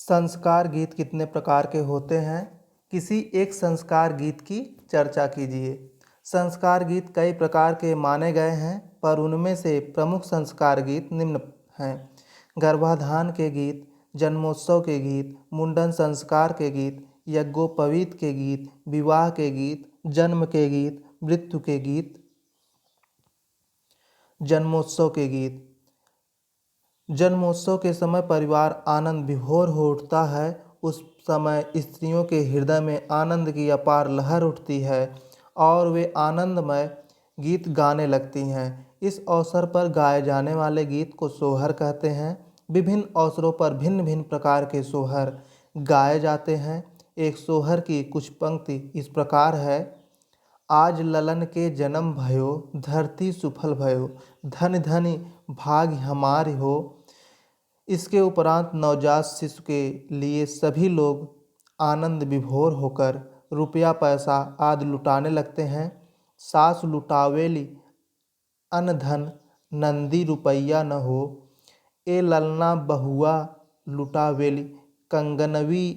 संस्कार गीत कितने प्रकार के होते हैं? किसी एक संस्कार गीत की चर्चा कीजिए। संस्कार गीत कई प्रकार के माने गए हैं, पर उनमें से प्रमुख संस्कार गीत निम्न हैं। गर्भाधान के गीत, जन्मोत्सव के गीत, मुंडन संस्कार के गीत, यज्ञोपवीत के गीत, विवाह के गीत, जन्म के गीत, मृत्यु के गीत, जन्मोत्सव के गीत। जन्मोत्सव के समय परिवार आनंद विभोर हो उठता है। उस समय स्त्रियों के हृदय में आनंद की अपार लहर उठती है और वे आनंदमय गीत गाने लगती हैं। इस अवसर पर गाए जाने वाले गीत को सोहर कहते हैं। विभिन्न अवसरों पर भिन्न भिन्न प्रकार के सोहर गाए जाते हैं। एक सोहर की कुछ पंक्ति इस प्रकार है। आज ललन के जन्म भयो, धरती सुफल भयो, धन धनी भाग्य हमारे हो। इसके उपरांत नवजात शिशु के लिए सभी लोग आनंद विभोर होकर रुपया पैसा आदि लुटाने लगते हैं। सास लुटावेली अन धन, नंदी रुपया न हो। ए ललना बहुआ लुटावेली, कंगनवी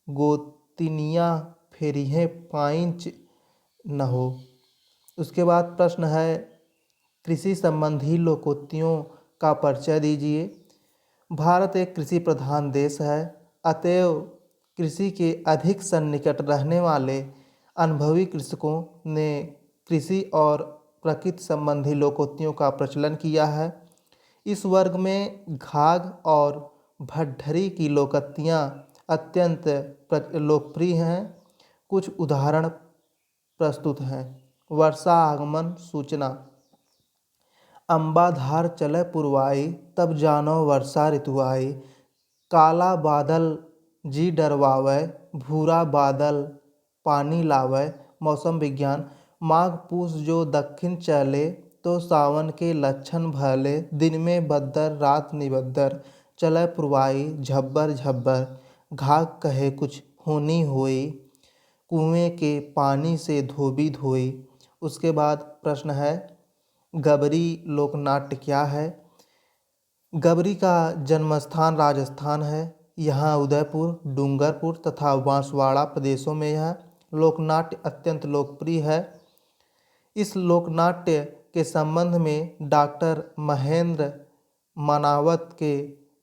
गोतिनिया फेरिहें पाइंच न हो। उसके बाद प्रश्न है, कृषि संबंधी लोकोक्तियों का परिचय दीजिए। भारत एक कृषि प्रधान देश है, अतएव कृषि के अधिक सन्निकट रहने वाले अनुभवी कृषकों ने कृषि और प्रकृति संबंधी लोकोक्तियों का प्रचलन किया है। इस वर्ग में घाघ और भट्ठरी की लोकोक्तियाँ अत्यंत लोकप्रिय हैं। कुछ उदाहरण प्रस्तुत हैं। वर्षा आगमन सूचना। अंबाधार चले पुरवाई, तब जानो वर्षा ऋतु आई। काला बादल जी डरवावे, भूरा बादल पानी लावे। मौसम विज्ञान। माघ पूस जो दक्षिण चले, तो सावन के लक्षण भले। दिन में बद्दर रात निबद्दर, चले पुरवाई झब्बर झब्बर। घाघ कहे कुछ होनी होई, कुएं के पानी से धोबी धोई। उसके बाद प्रश्न है, गबरी लोकनाट्य क्या है? गबरी का जन्मस्थान राजस्थान है। यहाँ उदयपुर, डूंगरपुर तथा बांसवाड़ा प्रदेशों में यह लोकनाट्य अत्यंत लोकप्रिय है। इस लोकनाट्य के संबंध में डॉक्टर महेंद्र मनावत के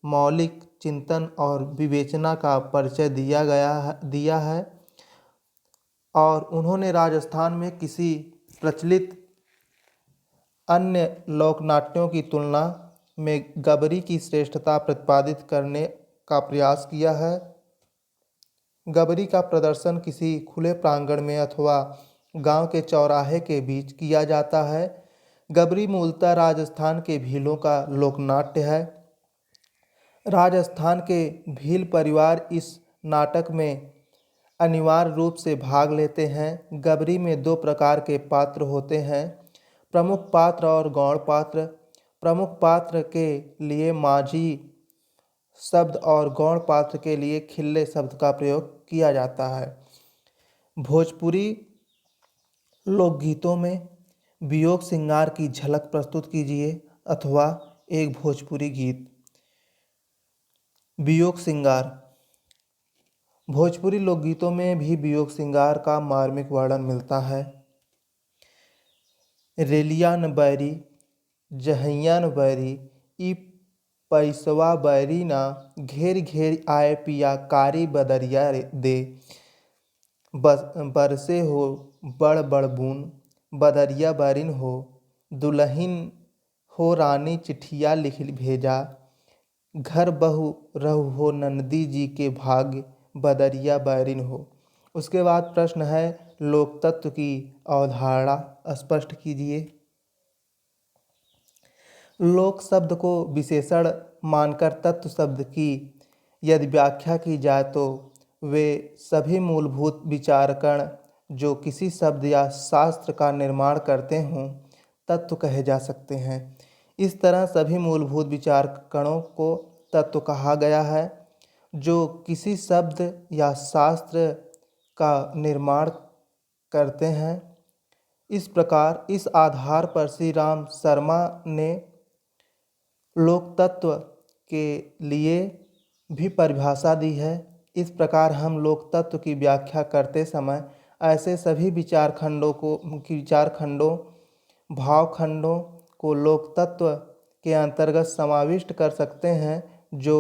मौलिक चिंतन और विवेचना का परिचय दिया है और उन्होंने राजस्थान में किसी प्रचलित अन्य लोकनाट्यों की तुलना में गबरी की श्रेष्ठता प्रतिपादित करने का प्रयास किया है। गबरी का प्रदर्शन किसी खुले प्रांगण में अथवा गांव के चौराहे के बीच किया जाता है। गबरी मूलतः राजस्थान के भीलों का लोकनाट्य है। राजस्थान के भील परिवार इस नाटक में अनिवार्य रूप से भाग लेते हैं। गबरी में दो प्रकार के पात्र होते हैं, प्रमुख पात्र और गौण पात्र। प्रमुख पात्र के लिए माझी शब्द और गौण पात्र के लिए खिल्ले शब्द का प्रयोग किया जाता है। भोजपुरी लोकगीतों में वियोग श्रृंगार की झलक प्रस्तुत कीजिए अथवा एक भोजपुरी गीत। वियोग श्रृंगार। भोजपुरी लोकगीतों में भी वियोग श्रृंगार का मार्मिक वर्णन मिलता है। रेलिया न बैरी, जहैया न बैरी, ई पैसवा बैरी ना। घेर घेर आए पिया कारी बदरिया दे। बरसे हो बड़ बड़ बून, बदरिया बैरिन हो। दुल्हिन हो रानी चिट्ठिया लिख भेजा। घर बहू रहु हो नंदी जी के भाग्य, बदरिया बैरिन हो। उसके बाद प्रश्न है, लोक तत्व की अवधारणा स्पष्ट कीजिए। लोक शब्द को विशेषण मानकर तत्व शब्द की यदि व्याख्या की जाए तो वे सभी मूलभूत विचारकण जो किसी शब्द या शास्त्र का निर्माण करते हों तत्व कहे जा सकते हैं। इस तरह सभी मूलभूत विचारकणों को तत्व कहा गया है जो किसी शब्द या शास्त्र का निर्माण करते हैं। इस प्रकार इस आधार पर श्री राम शर्मा ने लोक तत्व के लिए भी परिभाषा दी है। इस प्रकार हम लोक तत्व की व्याख्या करते समय ऐसे सभी विचार खंडों भाव खंडों को लोक तत्व के अंतर्गत समाविष्ट कर सकते हैं जो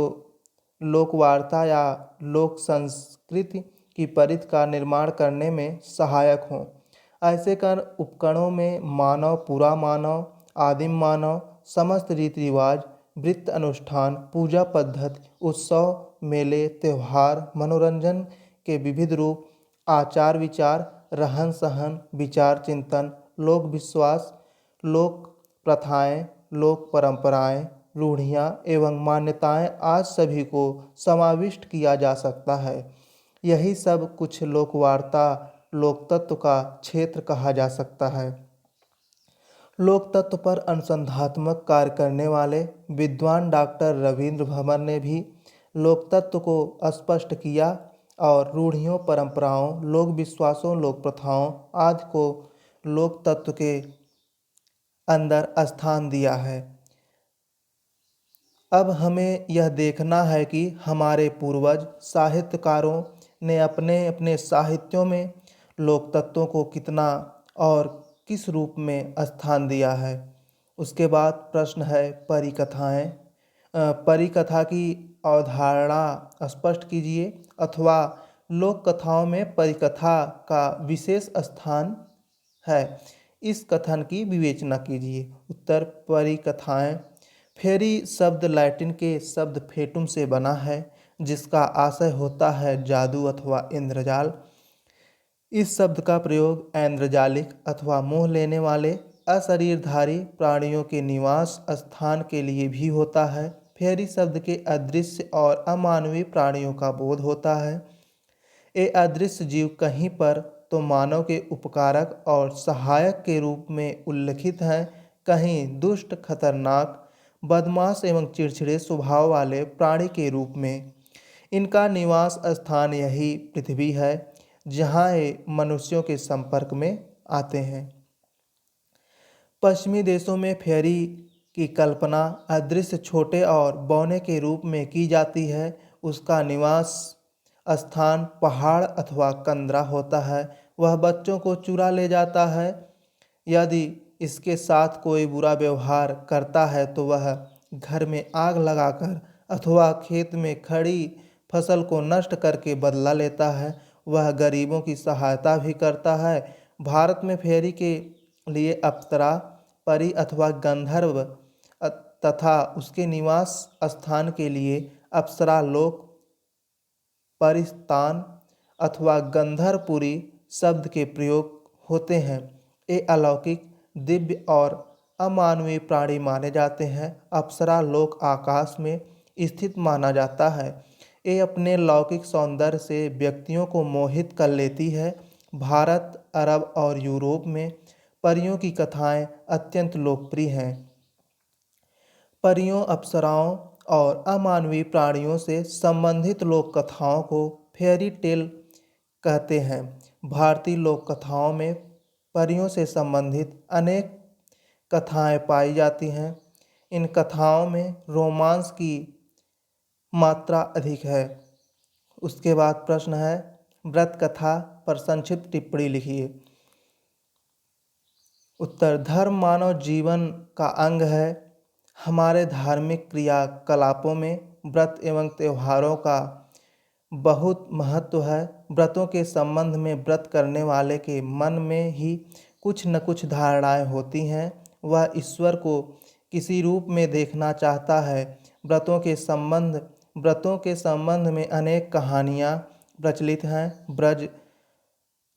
लोकवार्ता या लोक संस्कृति की परिधि का निर्माण करने में सहायक हों। ऐसे कर उपकरणों में मानव, पूरा मानव, आदिम मानव, समस्त रीति रिवाज, वृत्त अनुष्ठान, पूजा पद्धति, उत्सव, मेले, त्योहार, मनोरंजन के विविध रूप, आचार विचार, रहन सहन, विचार चिंतन, लोक विश्वास, लोक प्रथाएं, लोक परंपराएं, रूढ़ियाँ एवं मान्यताएं आज सभी को समाविष्ट किया जा सकता है। यही सब कुछ लोकवार्ता लोक तत्व का क्षेत्र कहा जा सकता है। लोक तत्व पर अनुसंधात्मक कार्य करने वाले विद्वान डॉक्टर रविंद्र भंवर ने भी लोक तत्व को स्पष्ट किया और रूढ़ियों, परंपराओं, लोक विश्वासों, लोक प्रथाओं आदि को लोक तत्व के अंदर स्थान दिया है। अब हमें यह देखना है कि हमारे पूर्वज साहित्यकारों ने अपने अपने साहित्यों में लोक तत्वों को कितना और किस रूप में स्थान दिया है। उसके बाद प्रश्न है परिकथाएं। परिकथा की अवधारणा स्पष्ट कीजिए अथवा लोक कथाओं में परिकथा का विशेष स्थान है, इस कथन की विवेचना कीजिए। उत्तर परिकथाएं। फेरी शब्द लैटिन के शब्द फेटुम से बना है जिसका आशय होता है जादू अथवा इंद्रजाल। इस शब्द का प्रयोग ऐन्द्रजालिक अथवा मोह लेने वाले अशरीरधारी प्राणियों के निवास स्थान के लिए भी होता है। फेरी शब्द के अदृश्य और अमानवीय प्राणियों का बोध होता है। ये अदृश्य जीव कहीं पर तो मानव के उपकारक और सहायक के रूप में उल्लिखित हैं, कहीं दुष्ट, खतरनाक, बदमाश एवं चिड़चिड़े स्वभाव वाले प्राणी के रूप में। इनका निवास स्थान यही पृथ्वी है जहाँ ये मनुष्यों के संपर्क में आते हैं। पश्चिमी देशों में फेरी की कल्पना अदृश्य छोटे और बौने के रूप में की जाती है। उसका निवास स्थान पहाड़ अथवा कंदरा होता है। वह बच्चों को चुरा ले जाता है। यदि इसके साथ कोई बुरा व्यवहार करता है तो वह घर में आग लगाकर अथवा खेत में खड़ी फसल को नष्ट करके बदला लेता है। वह गरीबों की सहायता भी करता है। भारत में फेरी के लिए अप्सरा, परी अथवा गंधर्व तथा उसके निवास स्थान के लिए अप्सरा लोक, परिस्तान अथवा गंधर्वपुरी शब्द के प्रयोग होते हैं। ये अलौकिक, दिव्य और अमानवीय प्राणी माने जाते हैं। अप्सरा लोक आकाश में स्थित माना जाता है। ये अपने लौकिक सौंदर्य से व्यक्तियों को मोहित कर लेती है। भारत, अरब और यूरोप में परियों की कथाएं अत्यंत लोकप्रिय हैं। परियों, अप्सराओं और अमानवीय प्राणियों से संबंधित लोक कथाओं को फेयरी टेल कहते हैं। भारतीय लोक कथाओं में परियों से संबंधित अनेक कथाएं पाई जाती हैं। इन कथाओं में रोमांस की मात्रा अधिक है। उसके बाद प्रश्न है व्रत कथा पर संक्षिप्त टिप्पणी लिखिए। उत्तर धर्म मानव जीवन का अंग है। हमारे धार्मिक क्रियाकलापों में व्रत एवं त्योहारों का बहुत महत्व है। व्रतों के संबंध में व्रत करने वाले के मन में ही कुछ न कुछ धारणाएं होती हैं। वह ईश्वर को किसी रूप में देखना चाहता है। व्रतों के संबंध में अनेक कहानियाँ प्रचलित हैं। ब्रज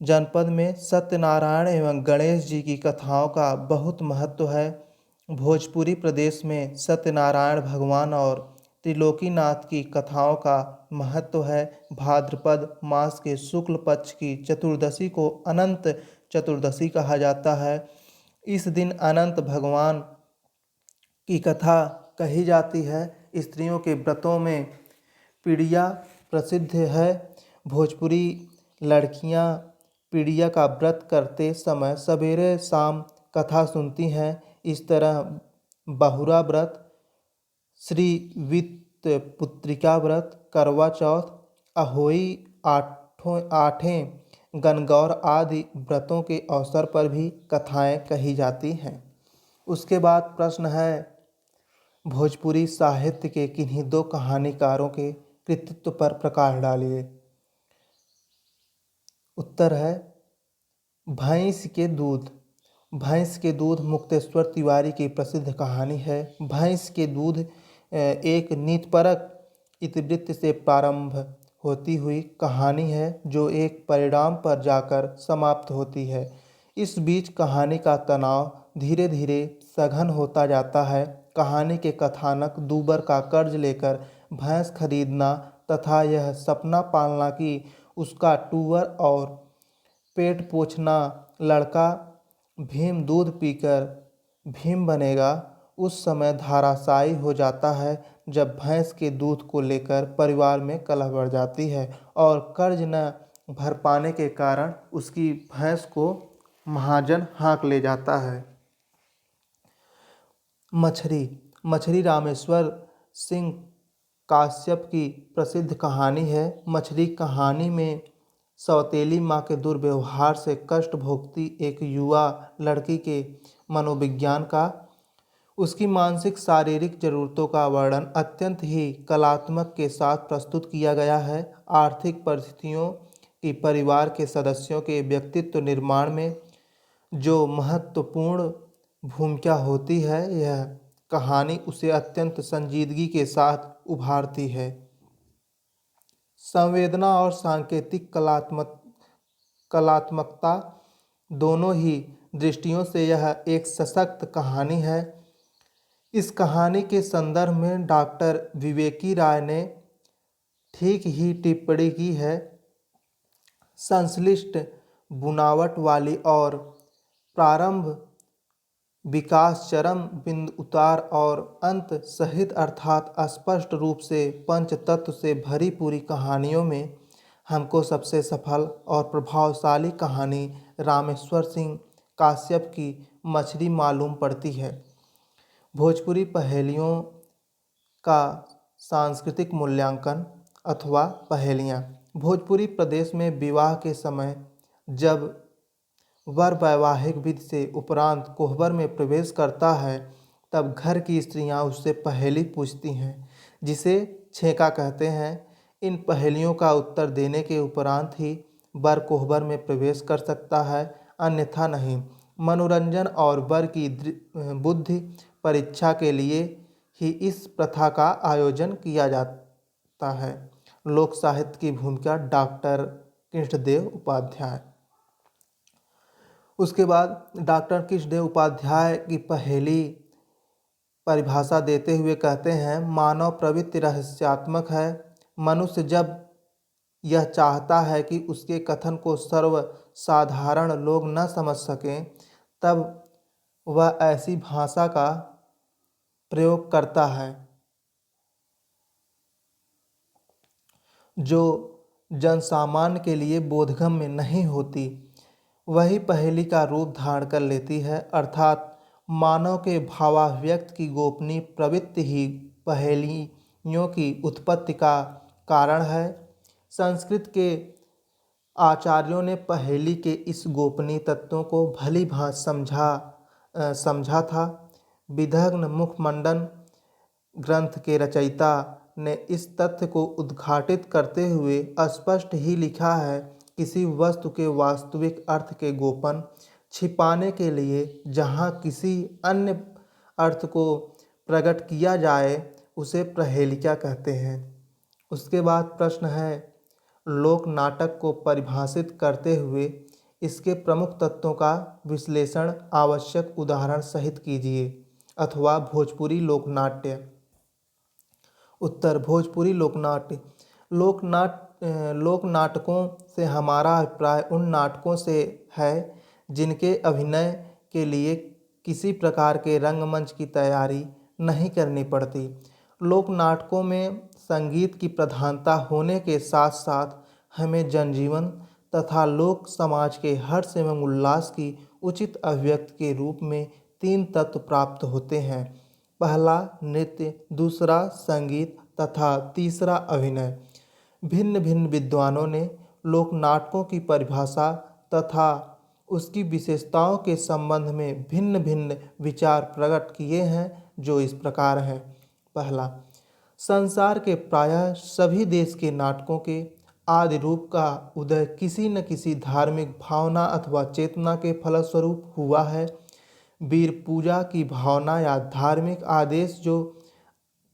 जनपद में सत्यनारायण एवं गणेश जी की कथाओं का बहुत महत्व है। भोजपुरी प्रदेश में सत्यनारायण भगवान और त्रिलोकीनाथ की कथाओं का महत्व है। भाद्रपद मास के शुक्ल पक्ष की चतुर्दशी को अनंत चतुर्दशी कहा जाता है। इस दिन अनंत भगवान की कथा कही जाती है। स्त्रियों के व्रतों में पीड़िया प्रसिद्ध है। भोजपुरी लड़कियां पीड़िया का व्रत करते समय सवेरे शाम कथा सुनती हैं। इस तरह बहुरा व्रत, श्री पुत्रिका व्रत, करवा चौथ, अहोई, आठें गणगौर आदि व्रतों के अवसर पर भी कथाएं कही जाती हैं। उसके बाद प्रश्न है, भोजपुरी साहित्य के किन्हीं दो कहानीकारों के कृतित्व पर प्रकाश डालिए। उत्तर है भैंस के दूध। भैंस के दूध मुक्तेश्वर तिवारी की प्रसिद्ध कहानी है। भैंस के दूध एक नीतिपरक इतिवृत्त से प्रारंभ होती हुई कहानी है जो एक परिणाम पर जाकर समाप्त होती है। इस बीच कहानी का तनाव धीरे धीरे सघन होता जाता है। कहानी के कथानक दूबर का कर्ज लेकर भैंस खरीदना तथा यह सपना पालना कि उसका टूअर और पेट पोछना लड़का भीम दूध पीकर भीम बनेगा, उस समय धराशायी हो जाता है जब भैंस के दूध को लेकर परिवार में कलह बढ़ जाती है और कर्ज न भर पाने के कारण उसकी भैंस को महाजन हाँक ले जाता है। मछली। मछली रामेश्वर सिंह काश्यप की प्रसिद्ध कहानी है। मछली कहानी में सौतेली माँ के दुर्व्यवहार से कष्ट भोगती एक युवा लड़की के मनोविज्ञान का, उसकी मानसिक शारीरिक जरूरतों का वर्णन अत्यंत ही कलात्मक के साथ प्रस्तुत किया गया है। आर्थिक परिस्थितियों की परिवार के सदस्यों के व्यक्तित्व निर्माण में जो महत्वपूर्ण भूमिका होती है, यह कहानी उसे अत्यंत संजीदगी के साथ उभारती है। संवेदना और सांकेतिक कलात्मकता दोनों ही दृष्टियों से यह एक सशक्त कहानी है। इस कहानी के संदर्भ में डॉक्टर विवेकी राय ने ठीक ही टिप्पणी की है। संश्लिष्ट बुनावट वाली और प्रारंभ, विकास, चरम बिंदु, उतार और अंत सहित अर्थात स्पष्ट रूप से पंच तत्व से भरी पूरी कहानियों में हमको सबसे सफल और प्रभावशाली कहानी रामेश्वर सिंह काश्यप की मछली मालूम पड़ती है। भोजपुरी पहेलियों का सांस्कृतिक मूल्यांकन अथवा पहेलियाँ। भोजपुरी प्रदेश में विवाह के समय जब वर वैवाहिक विधि से उपरांत कोहबर में प्रवेश करता है, तब घर की स्त्रियां उससे पहेली पूछती हैं, जिसे छेका कहते हैं। इन पहेलियों का उत्तर देने के उपरांत ही वर कोहबर में प्रवेश कर सकता है, अन्यथा नहीं। मनोरंजन और वर की बुद्धि परीक्षा के लिए ही इस प्रथा का आयोजन किया जाता है। लोक साहित्य की भूमिका डॉक्टर कृष्णदेव उपाध्याय। उसके बाद डॉक्टर कृष्णदेव उपाध्याय की पहेली परिभाषा देते हुए कहते हैं, मानव प्रवृत्ति रहस्यात्मक है। मनुष्य जब यह चाहता है कि उसके कथन को सर्वसाधारण लोग न समझ सकें, तब वह ऐसी भाषा का प्रयोग करता है जो जनसामान्य के लिए बोधगम्य नहीं होती। वही पहेली का रूप धारण कर लेती है, अर्थात मानव के भावाभिव्यक्त की गोपनीय प्रवृत्ति ही पहेलियों की उत्पत्ति का कारण है। संस्कृत के आचार्यों ने पहेली के इस गोपनीय तत्वों को भली भांति समझा था। विदग्ध मुखमंडन ग्रंथ के रचयिता ने इस तथ्य को उद्घाटित करते हुए स्पष्ट ही लिखा है, किसी वस्तु के वास्तविक अर्थ के गोपन छिपाने के लिए जहाँ किसी अन्य अर्थ को प्रकट किया जाए, उसे प्रहेलिका कहते हैं। उसके बाद प्रश्न है, लोक नाटक को परिभाषित करते हुए इसके प्रमुख तत्वों का विश्लेषण आवश्यक उदाहरण सहित कीजिए, अथवा भोजपुरी लोकनाट्य। उत्तर, भोजपुरी लोकनाट्य। लोक नाटकों से हमारा अभिप्राय उन नाटकों से है जिनके अभिनय के लिए किसी प्रकार के रंगमंच की तैयारी नहीं करनी पड़ती। लोक नाटकों में संगीत की प्रधानता होने के साथ साथ हमें जनजीवन तथा लोक समाज के हर्ष एवं उल्लास की उचित अभिव्यक्ति के रूप में तीन तत्व प्राप्त होते हैं। पहला नृत्य, दूसरा संगीत तथा तीसरा अभिनय। भिन्न भिन्न विद्वानों ने लोक नाटकों की परिभाषा तथा उसकी विशेषताओं के संबंध में भिन्न भिन्न विचार प्रकट किए हैं, जो इस प्रकार हैं। पहला, संसार के प्रायः सभी देश के नाटकों के आदि रूप का उदय किसी न किसी धार्मिक भावना अथवा चेतना के फलस्वरूप हुआ है। वीर पूजा की भावना या धार्मिक आदेश जो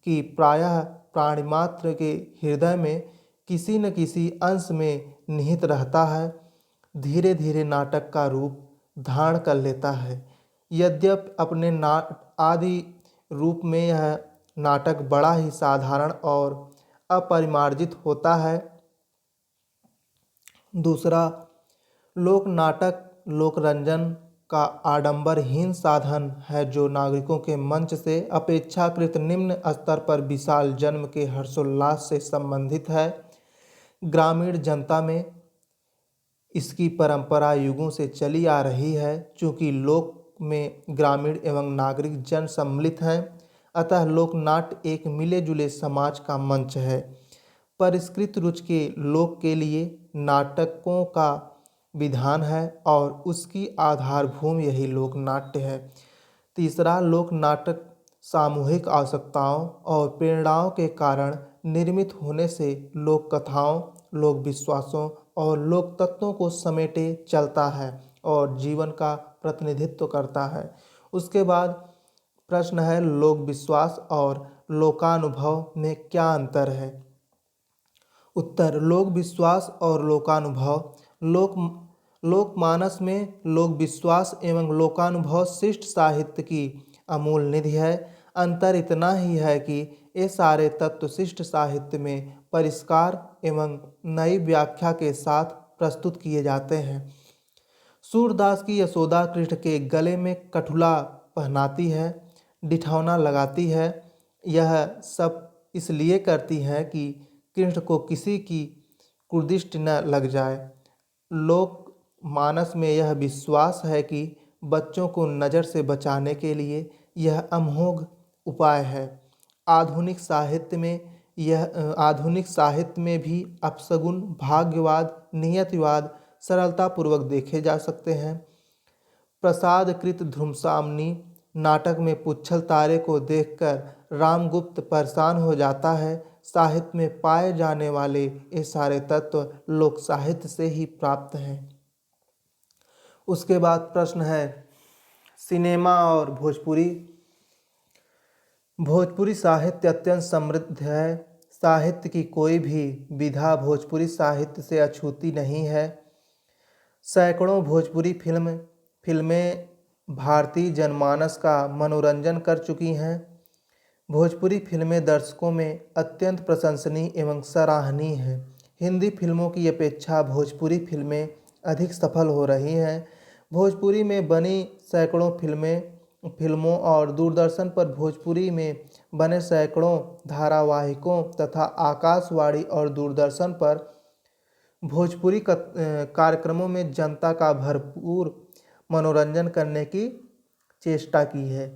कि प्रायः प्राणिमात्र के हृदय में किसी न किसी अंश में निहित रहता है, धीरे धीरे नाटक का रूप धारण कर लेता है। यद्यपि अपने आदि रूप में यह नाटक बड़ा ही साधारण और अपरिमार्जित होता है। दूसरा, लोक नाटक लोकरंजन का आडंबरहीन साधन है, जो नागरिकों के मंच से अपेक्षाकृत निम्न स्तर पर विशाल जन्म के हर्षोल्लास से संबंधित है। ग्रामीण जनता में इसकी परंपरा युगों से चली आ रही है। चूँकि लोक में ग्रामीण एवं नागरिक जन सम्मिलित हैं, अतः लोकनाट्य एक मिले जुले समाज का मंच है। परिष्कृत रुचि के लोक के लिए नाटकों का विधान है और उसकी आधारभूमि यही लोकनाट्य है। तीसरा, लोक नाटक सामूहिक आवश्यकताओं और प्रेरणाओं के कारण निर्मित होने से लोक कथाओं, लोक विश्वासों और लोक तत्वों को समेटे चलता है और जीवन का प्रतिनिधित्व करता है। उसके बाद प्रश्न है, लोक विश्वास और लोकानुभव में क्या अंतर है? उत्तर, लोक विश्वास और लोकानुभव। लोकमानस में लोक विश्वास एवं लोकानुभव शिष्ट साहित्य की अमूल निधि है। अंतर इतना ही है कि ये सारे तत्व शिष्ट साहित्य में परिष्कार एवं नई व्याख्या के साथ प्रस्तुत किए जाते हैं। सूरदास की यशोदा कृष्ण के गले में कठुला पहनाती है, डिठौना लगाती है। यह सब इसलिए करती है कि कृष्ण को किसी की कुदृष्टि न लग जाए। लोक मानस में यह विश्वास है कि बच्चों को नज़र से बचाने के लिए यह अमोघ उपाय है। आधुनिक साहित्य में भी अपशगुन, भाग्यवाद, नियतिवाद सरलतापूर्वक देखे जा सकते हैं। प्रसादकृत ध्रुमसामनी नाटक में पुच्छल तारे को देखकर रामगुप्त परेशान हो जाता है। साहित्य में पाए जाने वाले ये सारे तत्व लोक साहित्य से ही प्राप्त हैं। उसके बाद प्रश्न है, सिनेमा और भोजपुरी। भोजपुरी साहित्य अत्यंत समृद्ध है। साहित्य की कोई भी विधा भोजपुरी साहित्य से अछूती नहीं है। सैकड़ों भोजपुरी फिल्में भारतीय जनमानस का मनोरंजन कर चुकी हैं। भोजपुरी फिल्में दर्शकों में अत्यंत प्रशंसनीय एवं सराहनीय हैं। हिंदी फिल्मों की अपेक्षा भोजपुरी फिल्में अधिक सफल हो रही हैं। भोजपुरी में बनी सैकड़ों फिल्मों और दूरदर्शन पर भोजपुरी में बने सैकड़ों धारावाहिकों तथा आकाशवाणी और दूरदर्शन पर भोजपुरी कार्यक्रमों में जनता का भरपूर मनोरंजन करने की चेष्टा की है।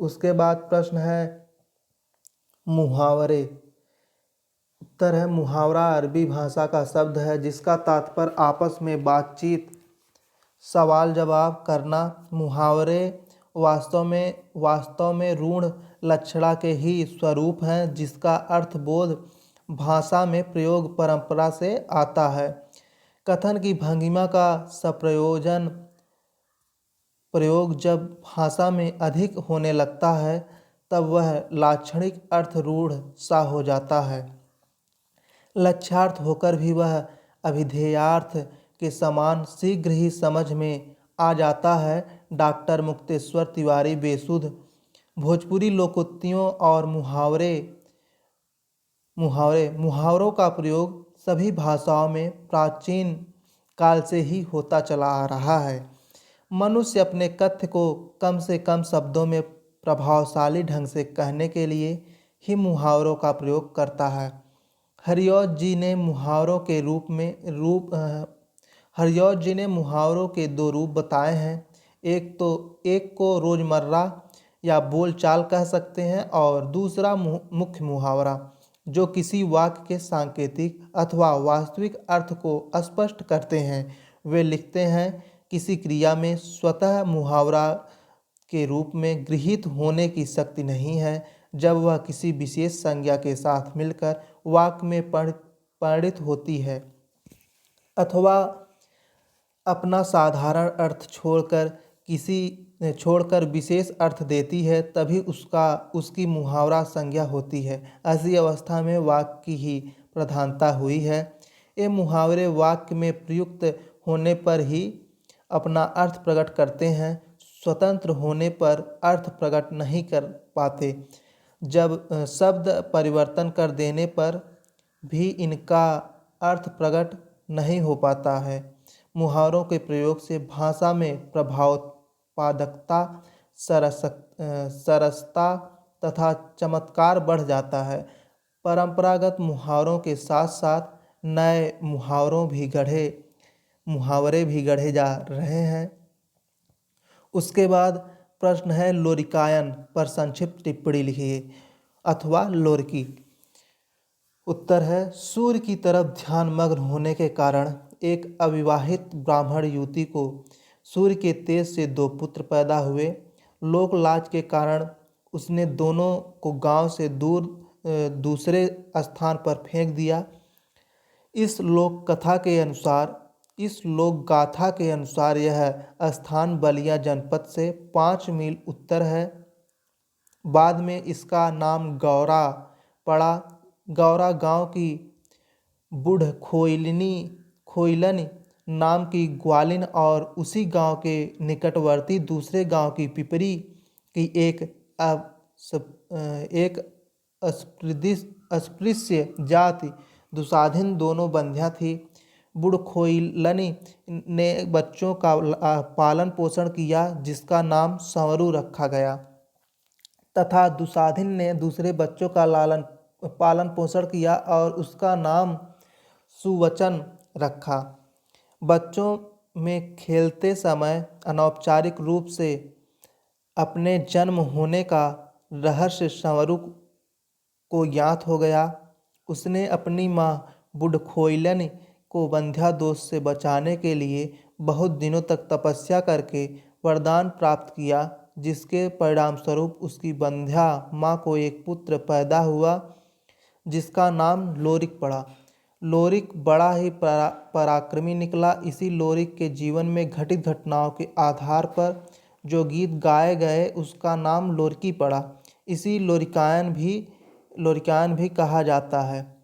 उसके बाद प्रश्न है, मुहावरे। उत्तर है, मुहावरा अरबी भाषा का शब्द है जिसका तात्पर्य आपस में बातचीत, सवाल जवाब करना। मुहावरे वास्तव में रूढ़ लक्षणा के ही स्वरूप हैं, जिसका अर्थबोध भाषा में प्रयोग परंपरा से आता है। कथन की भंगिमा का प्रयोग जब भाषा में अधिक होने लगता है, तब वह लाक्षणिक अर्थरूढ़ सा हो जाता है। लक्ष्यार्थ होकर भी वह अभिधेयार्थ के समान शीघ्र ही समझ में आ जाता है। डॉक्टर मुक्तेश्वर तिवारी बेसुध भोजपुरी लोकोक्तियों और मुहावरों का प्रयोग सभी भाषाओं में प्राचीन काल से ही होता चला आ रहा है। मनुष्य अपने कथ्य को कम से कम शब्दों में प्रभावशाली ढंग से कहने के लिए ही मुहावरों का प्रयोग करता है। हरिऔध जी ने मुहावरों के दो रूप बताए हैं। एक को रोज़मर्रा या बोलचाल कह सकते हैं। और दूसरा मुख्य मुहावरा, जो किसी वाक्य के सांकेतिक अथवा वास्तविक अर्थ को स्पष्ट करते हैं। वे लिखते हैं, किसी क्रिया में स्वतः मुहावरा के रूप में गृहीत होने की शक्ति नहीं है जब वह किसी विशेष संज्ञा के साथ मिलकर वाक्य में परिणित होती है अथवा अपना साधारण अर्थ छोड़कर विशेष अर्थ देती है, तभी उसकी मुहावरा संज्ञा होती है। ऐसी अवस्था में वाक्य की ही प्रधानता हुई है। ये मुहावरे वाक्य में प्रयुक्त होने पर ही अपना अर्थ प्रकट करते हैं, स्वतंत्र होने पर अर्थ प्रकट नहीं कर पाते। जब शब्द परिवर्तन कर देने पर भी इनका अर्थ प्रकट नहीं हो पाता है। मुहावरों के प्रयोग से भाषा में प्रभावोत्पादकता, सरसता तथा चमत्कार बढ़ जाता है। परंपरागत मुहावरों के साथ साथ नए मुहावरे भी गढ़े जा रहे हैं। उसके बाद प्रश्न है, लोरिकायन पर संक्षिप्त टिप्पणी लिखिए अथवा लोरिकी। उत्तर है, सूर्य की तरफ ध्यान मग्न होने के कारण एक अविवाहित ब्राह्मण युवती को सूर्य के तेज से 2 पुत्र पैदा हुए। लोक लाज के कारण उसने दोनों को गांव से दूर दूसरे स्थान पर फेंक दिया। इस लोक गाथा के अनुसार यह स्थान बलिया जनपद से 5 मील उत्तर है। बाद में इसका नाम गौरा पड़ा। गौरा गांव की बुढ़ खोइलन नाम की ग्वालिन और उसी गांव के निकटवर्ती दूसरे गांव की पिपरी की एक अस्पृश्य जाति दुसाधिन दोनों बंध्या थी। बुढ़ खोइलनी ने बच्चों का पालन पोषण किया, जिसका नाम संवरू रखा गया, तथा दुसाधिन ने दूसरे बच्चों का पालन पोषण किया और उसका नाम सुवचन रखा। बच्चों में खेलते समय अनौपचारिक रूप से अपने जन्म होने का रहस्य संवरू को ज्ञात हो गया। उसने अपनी माँ बुढ़खोइलन को बंध्या दोष से बचाने के लिए बहुत दिनों तक तपस्या करके वरदान प्राप्त किया, जिसके परिणामस्वरूप उसकी बंध्या माँ को एक पुत्र पैदा हुआ, जिसका नाम लोरिक पड़ा। लोरिक बड़ा ही पराक्रमी निकला। इसी लोरिक के जीवन में घटित घटनाओं के आधार पर जो गीत गाए गए, उसका नाम लोरिकी पड़ा। इसी लोरिकायन भी कहा जाता है।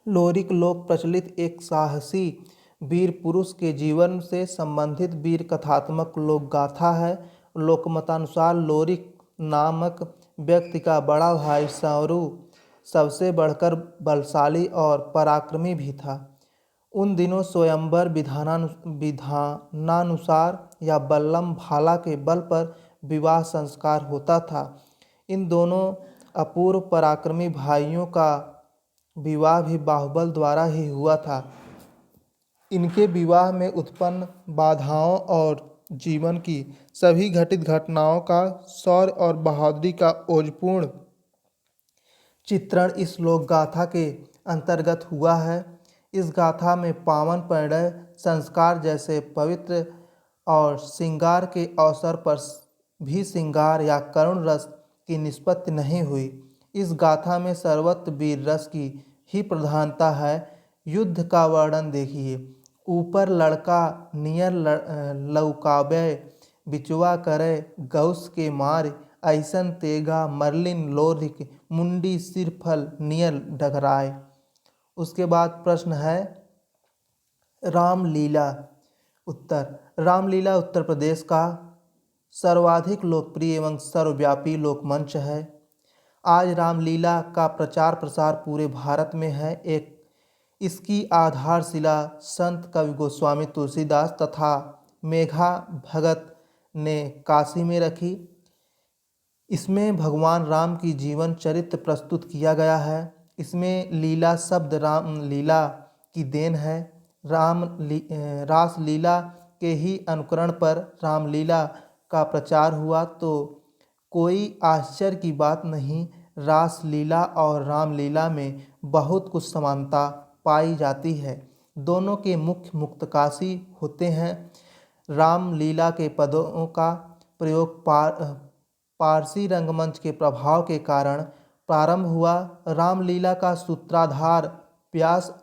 लोरिक लोक प्रचलित एक साहसी वीर पुरुष के जीवन से संबंधित वीर कथात्मक लोक गाथा है। लोकमतानुसार लोरिक नामक व्यक्ति का बड़ा भाई संवरू सबसे बढ़कर बलशाली और पराक्रमी भी था। उन दिनों स्वयंवर विधानानुसार या बल्लम भाला के बल पर विवाह संस्कार होता था। इन दोनों अपूर्व पराक्रमी भाइयों का विवाह भी बाहुबल द्वारा ही हुआ था। इनके विवाह में उत्पन्न बाधाओं और जीवन की सभी घटित घटनाओं का शौर्य और बहादुरी का ओजपूर्ण चित्रण इस लोक गाथा के अंतर्गत हुआ है। इस गाथा में पावन परिणय संस्कार जैसे पवित्र और श्रृंगार के अवसर पर भी श्रृंगार या करुण रस की निष्पत्ति नहीं हुई। इस गाथा में सर्वत्र वीर रस की ही प्रधानता है। युद्ध का वर्णन देखिए। ऊपर लड़का नियर लौकाबे बिचवा करे गौस के मार, ऐसन तेगा मरलिन लोरिक मुंडी सिरफल नियर डगराए। उसके बाद प्रश्न है, रामलीला। उत्तर, रामलीला उत्तर प्रदेश का सर्वाधिक लोकप्रिय एवं सर्वव्यापी लोकमंच है। आज रामलीला का प्रचार प्रसार पूरे भारत में है। इसकी आधारशिला संत कवि गोस्वामी तुलसीदास तथा मेघा भगत ने काशी में रखी। इसमें भगवान राम की जीवन चरित्र प्रस्तुत किया गया है। इसमें लीला शब्द राम लीला की देन है। रासलीला के ही अनुकरण पर रामलीला का प्रचार हुआ तो कोई आश्चर्य की बात नहीं, रासलीला और रामलीला में बहुत कुछ समानता पाई जाती है। दोनों के मुख्य मुक्तकाशी होते हैं। रामलीला के पदों का प्रयोग पारसी रंगमंच के प्रभाव के कारण प्रारंभ हुआ। रामलीला का सूत्रधार व्यास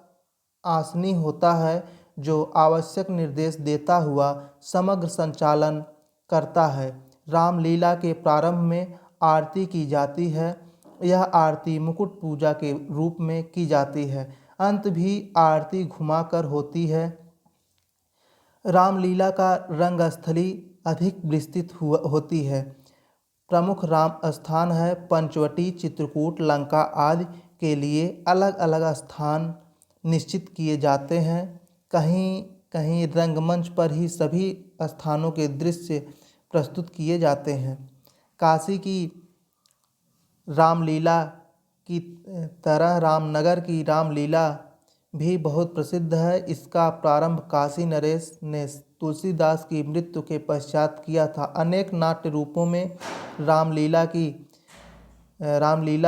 आसनी होता है, जो आवश्यक निर्देश देता हुआ समग्र संचालन करता है। रामलीला के प्रारंभ में आरती की जाती है। यह आरती मुकुट पूजा के रूप में की जाती है। अंत भी आरती घुमाकर होती है। रामलीला का रंगस्थली अधिक विस्तृत होती है। प्रमुख राम स्थान है पंचवटी, चित्रकूट, लंका आदि के लिए अलग अलग स्थान निश्चित किए जाते हैं। कहीं कहीं रंगमंच पर ही सभी स्थानों के दृश्य प्रस्तुत किए जाते हैं। काशी की रामलीला की तरह रामनगर की रामलीला भी बहुत प्रसिद्ध है। इसका प्रारंभ काशी नरेश ने तुलसीदास की मृत्यु के पश्चात किया था। अनेक नाट्य रूपों में रामलीला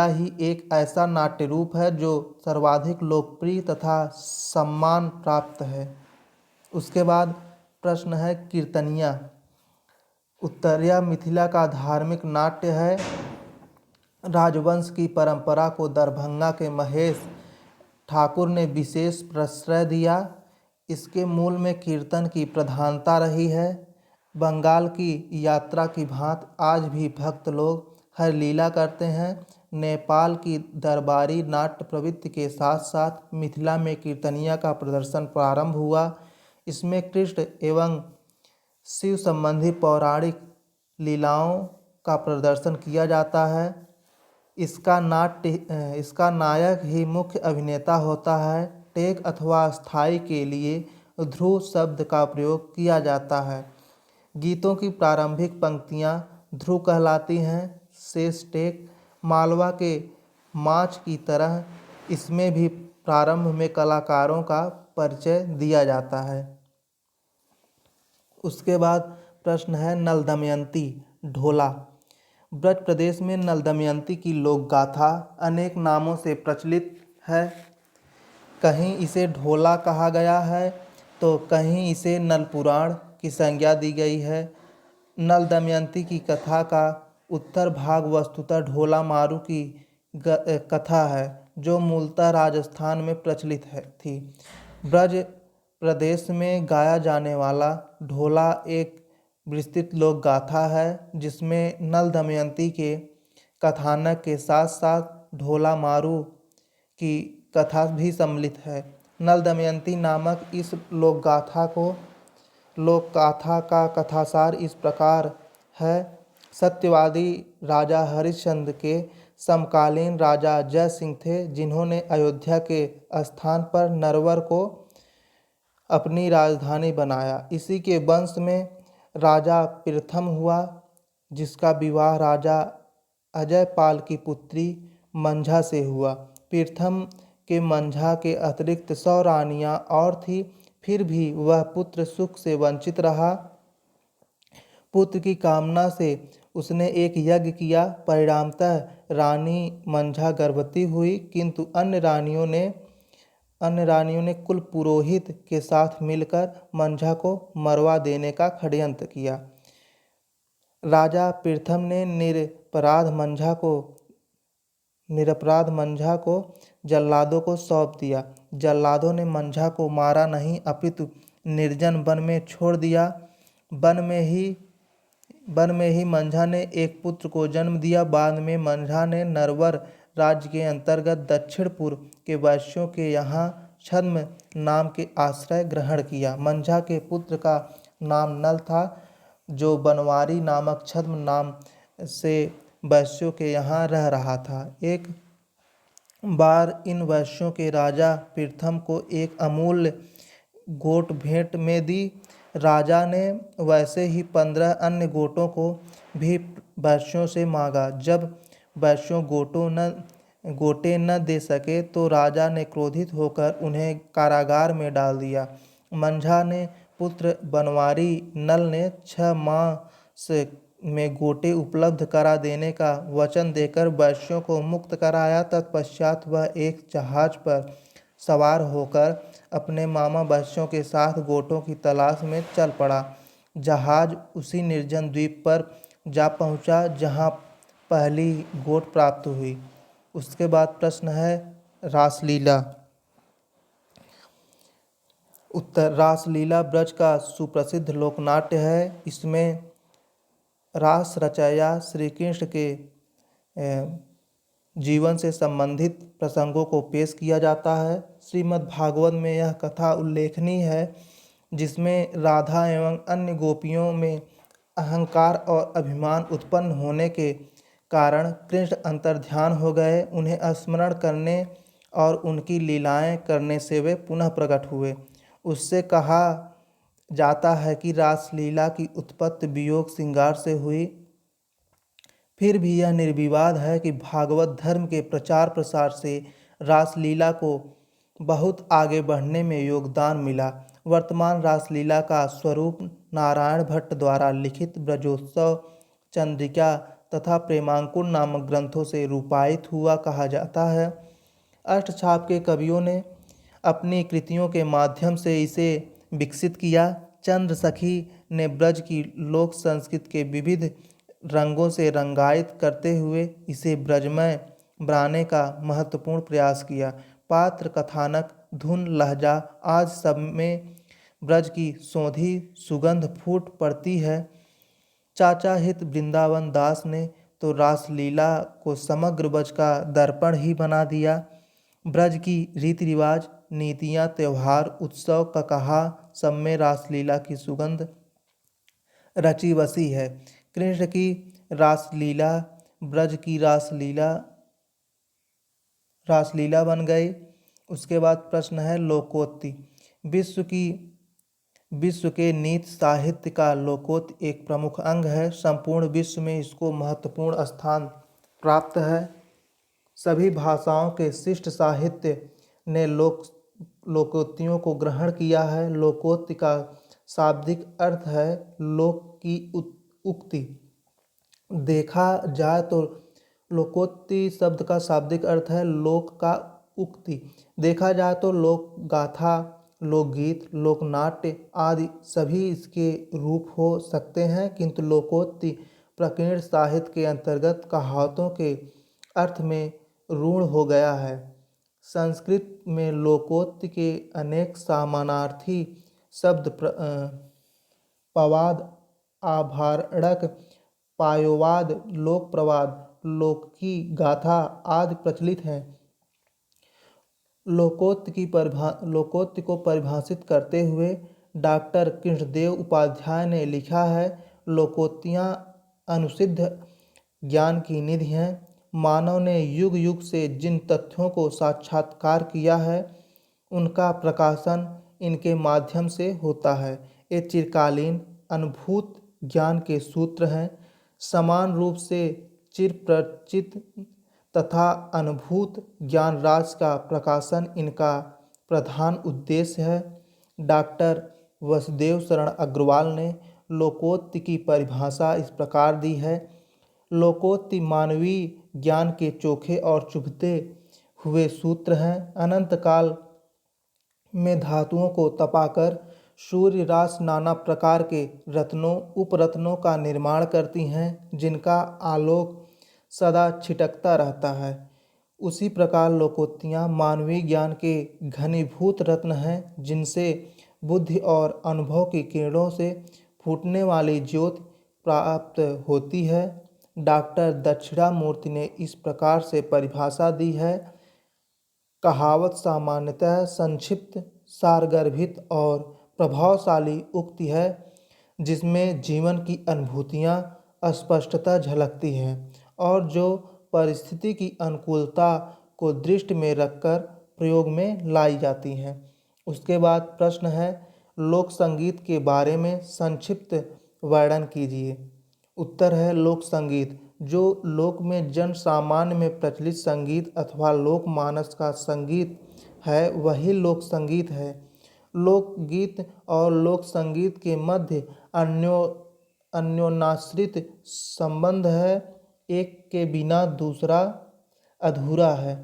ही एक ऐसा नाट्य रूप है जो सर्वाधिक लोकप्रिय तथा सम्मान प्राप्त है। उसके बाद प्रश्न है कीर्तनिया। उत्तरिया मिथिला का धार्मिक नाट्य है। राजवंश की परंपरा को दरभंगा के महेश ठाकुर ने विशेष प्रश्रय दिया। इसके मूल में कीर्तन की प्रधानता रही है। बंगाल की यात्रा की भांति आज भी भक्त लोग हरलीला करते हैं। नेपाल की दरबारी नाट्य प्रवृत्ति के साथ साथ मिथिला में कीर्तनिया का प्रदर्शन प्रारंभ हुआ। इसमें कृष्ण एवं शिव संबंधी पौराणिक लीलाओं का प्रदर्शन किया जाता है। इसका नायक ही मुख्य अभिनेता होता है। टेक अथवा स्थाई के लिए ध्रुव शब्द का प्रयोग किया जाता है। गीतों की प्रारंभिक पंक्तियाँ ध्रुव कहलाती हैं। शेष टेक। मालवा के माच की तरह इसमें भी प्रारंभ में कलाकारों का परिचय दिया जाता है। उसके बाद प्रश्न है नल दमयंती ढोला। ब्रज प्रदेश में नल दमयंती की लोक गाथा अनेक नामों से प्रचलित है। कहीं इसे ढोला कहा गया है तो कहीं इसे नल पुराण की संज्ञा दी गई है। नल दमयंती की कथा का उत्तर भाग वस्तुतः ढोला मारू की कथा है, जो मूलतः राजस्थान में प्रचलित थी। ब्रज प्रदेश में गाया जाने वाला ढोला एक विस्तृत लोक गाथा है, जिसमें नल दमयंती के कथानक के साथ साथ ढोला मारू की कथा भी सम्मिलित है। नल दमयंती नामक इस लोक गाथा का कथासार इस प्रकार है। सत्यवादी राजा हरिश्चंद्र के समकालीन राजा जय सिंह थे, जिन्होंने अयोध्या के स्थान पर नरवर को अपनी राजधानी बनाया। इसी के वंश में राजा प्रथम हुआ, जिसका विवाह राजा अजयपाल की पुत्री मंझा से हुआ। प्रथम के मंझा के अतिरिक्त 100 रानियां और थी, फिर भी वह पुत्र सुख से वंचित रहा। पुत्र की कामना से उसने एक यज्ञ किया। परिणामतः रानी मंझा गर्भवती हुई, किंतु अन्य रानियों ने कुल पुरोहित के साथ मिलकर मंझा को मरवा देने का षड्यंत्र किया। राजा प्रथम ने निरपराध मंझा को जल्लादों को सौंप दिया। जल्लादों ने मंझा को मारा नहीं, अपितु निर्जन वन में छोड़ दिया। वन में ही मंझा ने एक पुत्र को जन्म दिया। बाद में मंझा ने नरवर राज्य के अंतर्गत दक्षिणपुर के वैश्यों के यहाँ छद्म नाम के आश्रय ग्रहण किया। मंझा के पुत्र का नाम नल था, जो बनवारी नामक छद्म नाम से वैश्यों के यहाँ रह रहा था। एक बार इन वैश्यों के राजा प्रथम को एक अमूल्य गोट भेंट में दी। राजा ने वैसे ही 15 अन्य गोटों को भी वैश्यों से मांगा। जब वैश्यों गोटे न दे सके तो राजा ने क्रोधित होकर उन्हें कारागार में डाल दिया। मंझा ने पुत्र बनवारी नल ने 6 मास में गोटे उपलब्ध करा देने का वचन देकर वैश्यों को मुक्त कराया। तत्पश्चात वह एक जहाज पर सवार होकर अपने मामा वैश्यों के साथ गोटों की तलाश में चल पड़ा। जहाज उसी निर्जन द्वीप पर जा पहुंचा जहां पहली गोट प्राप्त हुई। उसके बाद प्रश्न है रासलीला। उत्तर, रासलीला ब्रज का सुप्रसिद्ध लोकनाट्य है। इसमें रास रचैया श्री कृष्ण के जीवन से संबंधित प्रसंगों को पेश किया जाता है। श्रीमद् भागवत में यह कथा उल्लेखनीय है जिसमें राधा एवं अन्य गोपियों में अहंकार और अभिमान उत्पन्न होने के कारण कृष्ण अंतर्ध्यान हो गए। उन्हें स्मरण करने और उनकी लीलाएं करने से वे पुनः प्रकट हुए। उससे कहा जाता है कि रासलीला की उत्पत्ति वियोग श्रृंगार से हुई। फिर भी यह निर्विवाद है कि भागवत धर्म के प्रचार प्रसार से रासलीला को बहुत आगे बढ़ने में योगदान मिला। वर्तमान रासलीला का स्वरूप नारायण भट्ट द्वारा लिखित ब्रजोत्सव, चंद्रिका तथा प्रेमांकुर नामक ग्रंथों से रूपायित हुआ कहा जाता है। अष्टछाप के कवियों ने अपनी कृतियों के माध्यम से इसे विकसित किया। चंद्र सखी ने ब्रज की लोक संस्कृति के विविध रंगों से रंगायित करते हुए इसे ब्रजमय बनाने का महत्वपूर्ण प्रयास किया। पात्र, कथानक, धुन, लहजा आज सब में ब्रज की सौंधी सुगंध फूट पड़ती है। चाचा हित वृंदावन दास ने तो रासलीला को समग्र ब्रज का दर्पण ही बना दिया। ब्रज की रीति रिवाज, नीतियाँ, त्यौहार, उत्सव का कहा सब में रासलीला की सुगंध रची बसी है। कृष्ण की रासलीला ब्रज की रासलीला बन गई। उसके बाद प्रश्न है लोकोक्ति। विश्व के नीति साहित्य का लोकोक्ति एक प्रमुख अंग है। संपूर्ण विश्व में इसको महत्वपूर्ण स्थान प्राप्त है। सभी भाषाओं के शिष्ट साहित्य ने लोकोक्तियों को ग्रहण किया है। लोकोक्ति का शाब्दिक अर्थ है लोक की उक्ति। देखा जाए तो लोकोक्ति शब्द का शाब्दिक अर्थ है लोक का उक्ति। देखा जाए तो लोक गाथा, लोकगीत, लोकनाट्य आदि सभी इसके रूप हो सकते हैं, किंतु लोकोक्ति प्रकीर्ण साहित्य के अंतर्गत कहावतों के अर्थ में रूढ़ हो गया है। संस्कृत में लोकोक्ति के अनेक समानार्थी शब्द पवाद, आभारणक, पायोवाद, लोकप्रवाद, लोकी गाथा आदि प्रचलित हैं। लोकोक्ति को परिभाषित करते हुए डॉक्टर कृष्णदेव उपाध्याय ने लिखा है, लोकोक्तियाँ अनुसिद्ध ज्ञान की निधि हैं। मानव ने युग युग से जिन तथ्यों को साक्षात्कार किया है उनका प्रकाशन इनके माध्यम से होता है। ये चिरकालीन अनुभूत ज्ञान के सूत्र हैं। समान रूप से चिरपरिचित तथा अनुभूत ज्ञान राज का प्रकाशन इनका प्रधान उद्देश्य है। डॉक्टर वसुदेव शरण अग्रवाल ने लोकोक्ति की परिभाषा इस प्रकार दी है, लोकोक्ति मानवीय ज्ञान के चोखे और चुभते हुए सूत्र हैं। अनंत काल में धातुओं को तपाकर सूर्य रास नाना प्रकार के रत्नों उपरत्नों का निर्माण करती हैं, जिनका आलोक सदा छिटकता रहता है। उसी प्रकार लोकोक्तियाँ मानवीय ज्ञान के घनीभूत रत्न हैं, जिनसे बुद्धि और अनुभव की किरणों से फूटने वाली ज्योति प्राप्त होती है। डॉक्टर दक्षिणामूर्ति ने इस प्रकार से परिभाषा दी है, कहावत सामान्यतः संक्षिप्त, सारगर्भित और प्रभावशाली उक्ति है, जिसमें जीवन की अनुभूतियाँ स्पष्टतः झलकती हैं और जो परिस्थिति की अनुकूलता को दृष्टि में रखकर प्रयोग में लाई जाती हैं। उसके बाद प्रश्न है लोक संगीत के बारे में संक्षिप्त वर्णन कीजिए। उत्तर है लोक संगीत जो लोक में जन सामान्य में प्रचलित संगीत अथवा लोकमानस का संगीत है, वही लोक संगीत है। लोकगीत और लोक संगीत के मध्य अन्योन्याश्रित संबंध है, एक के बिना दूसरा अधूरा है,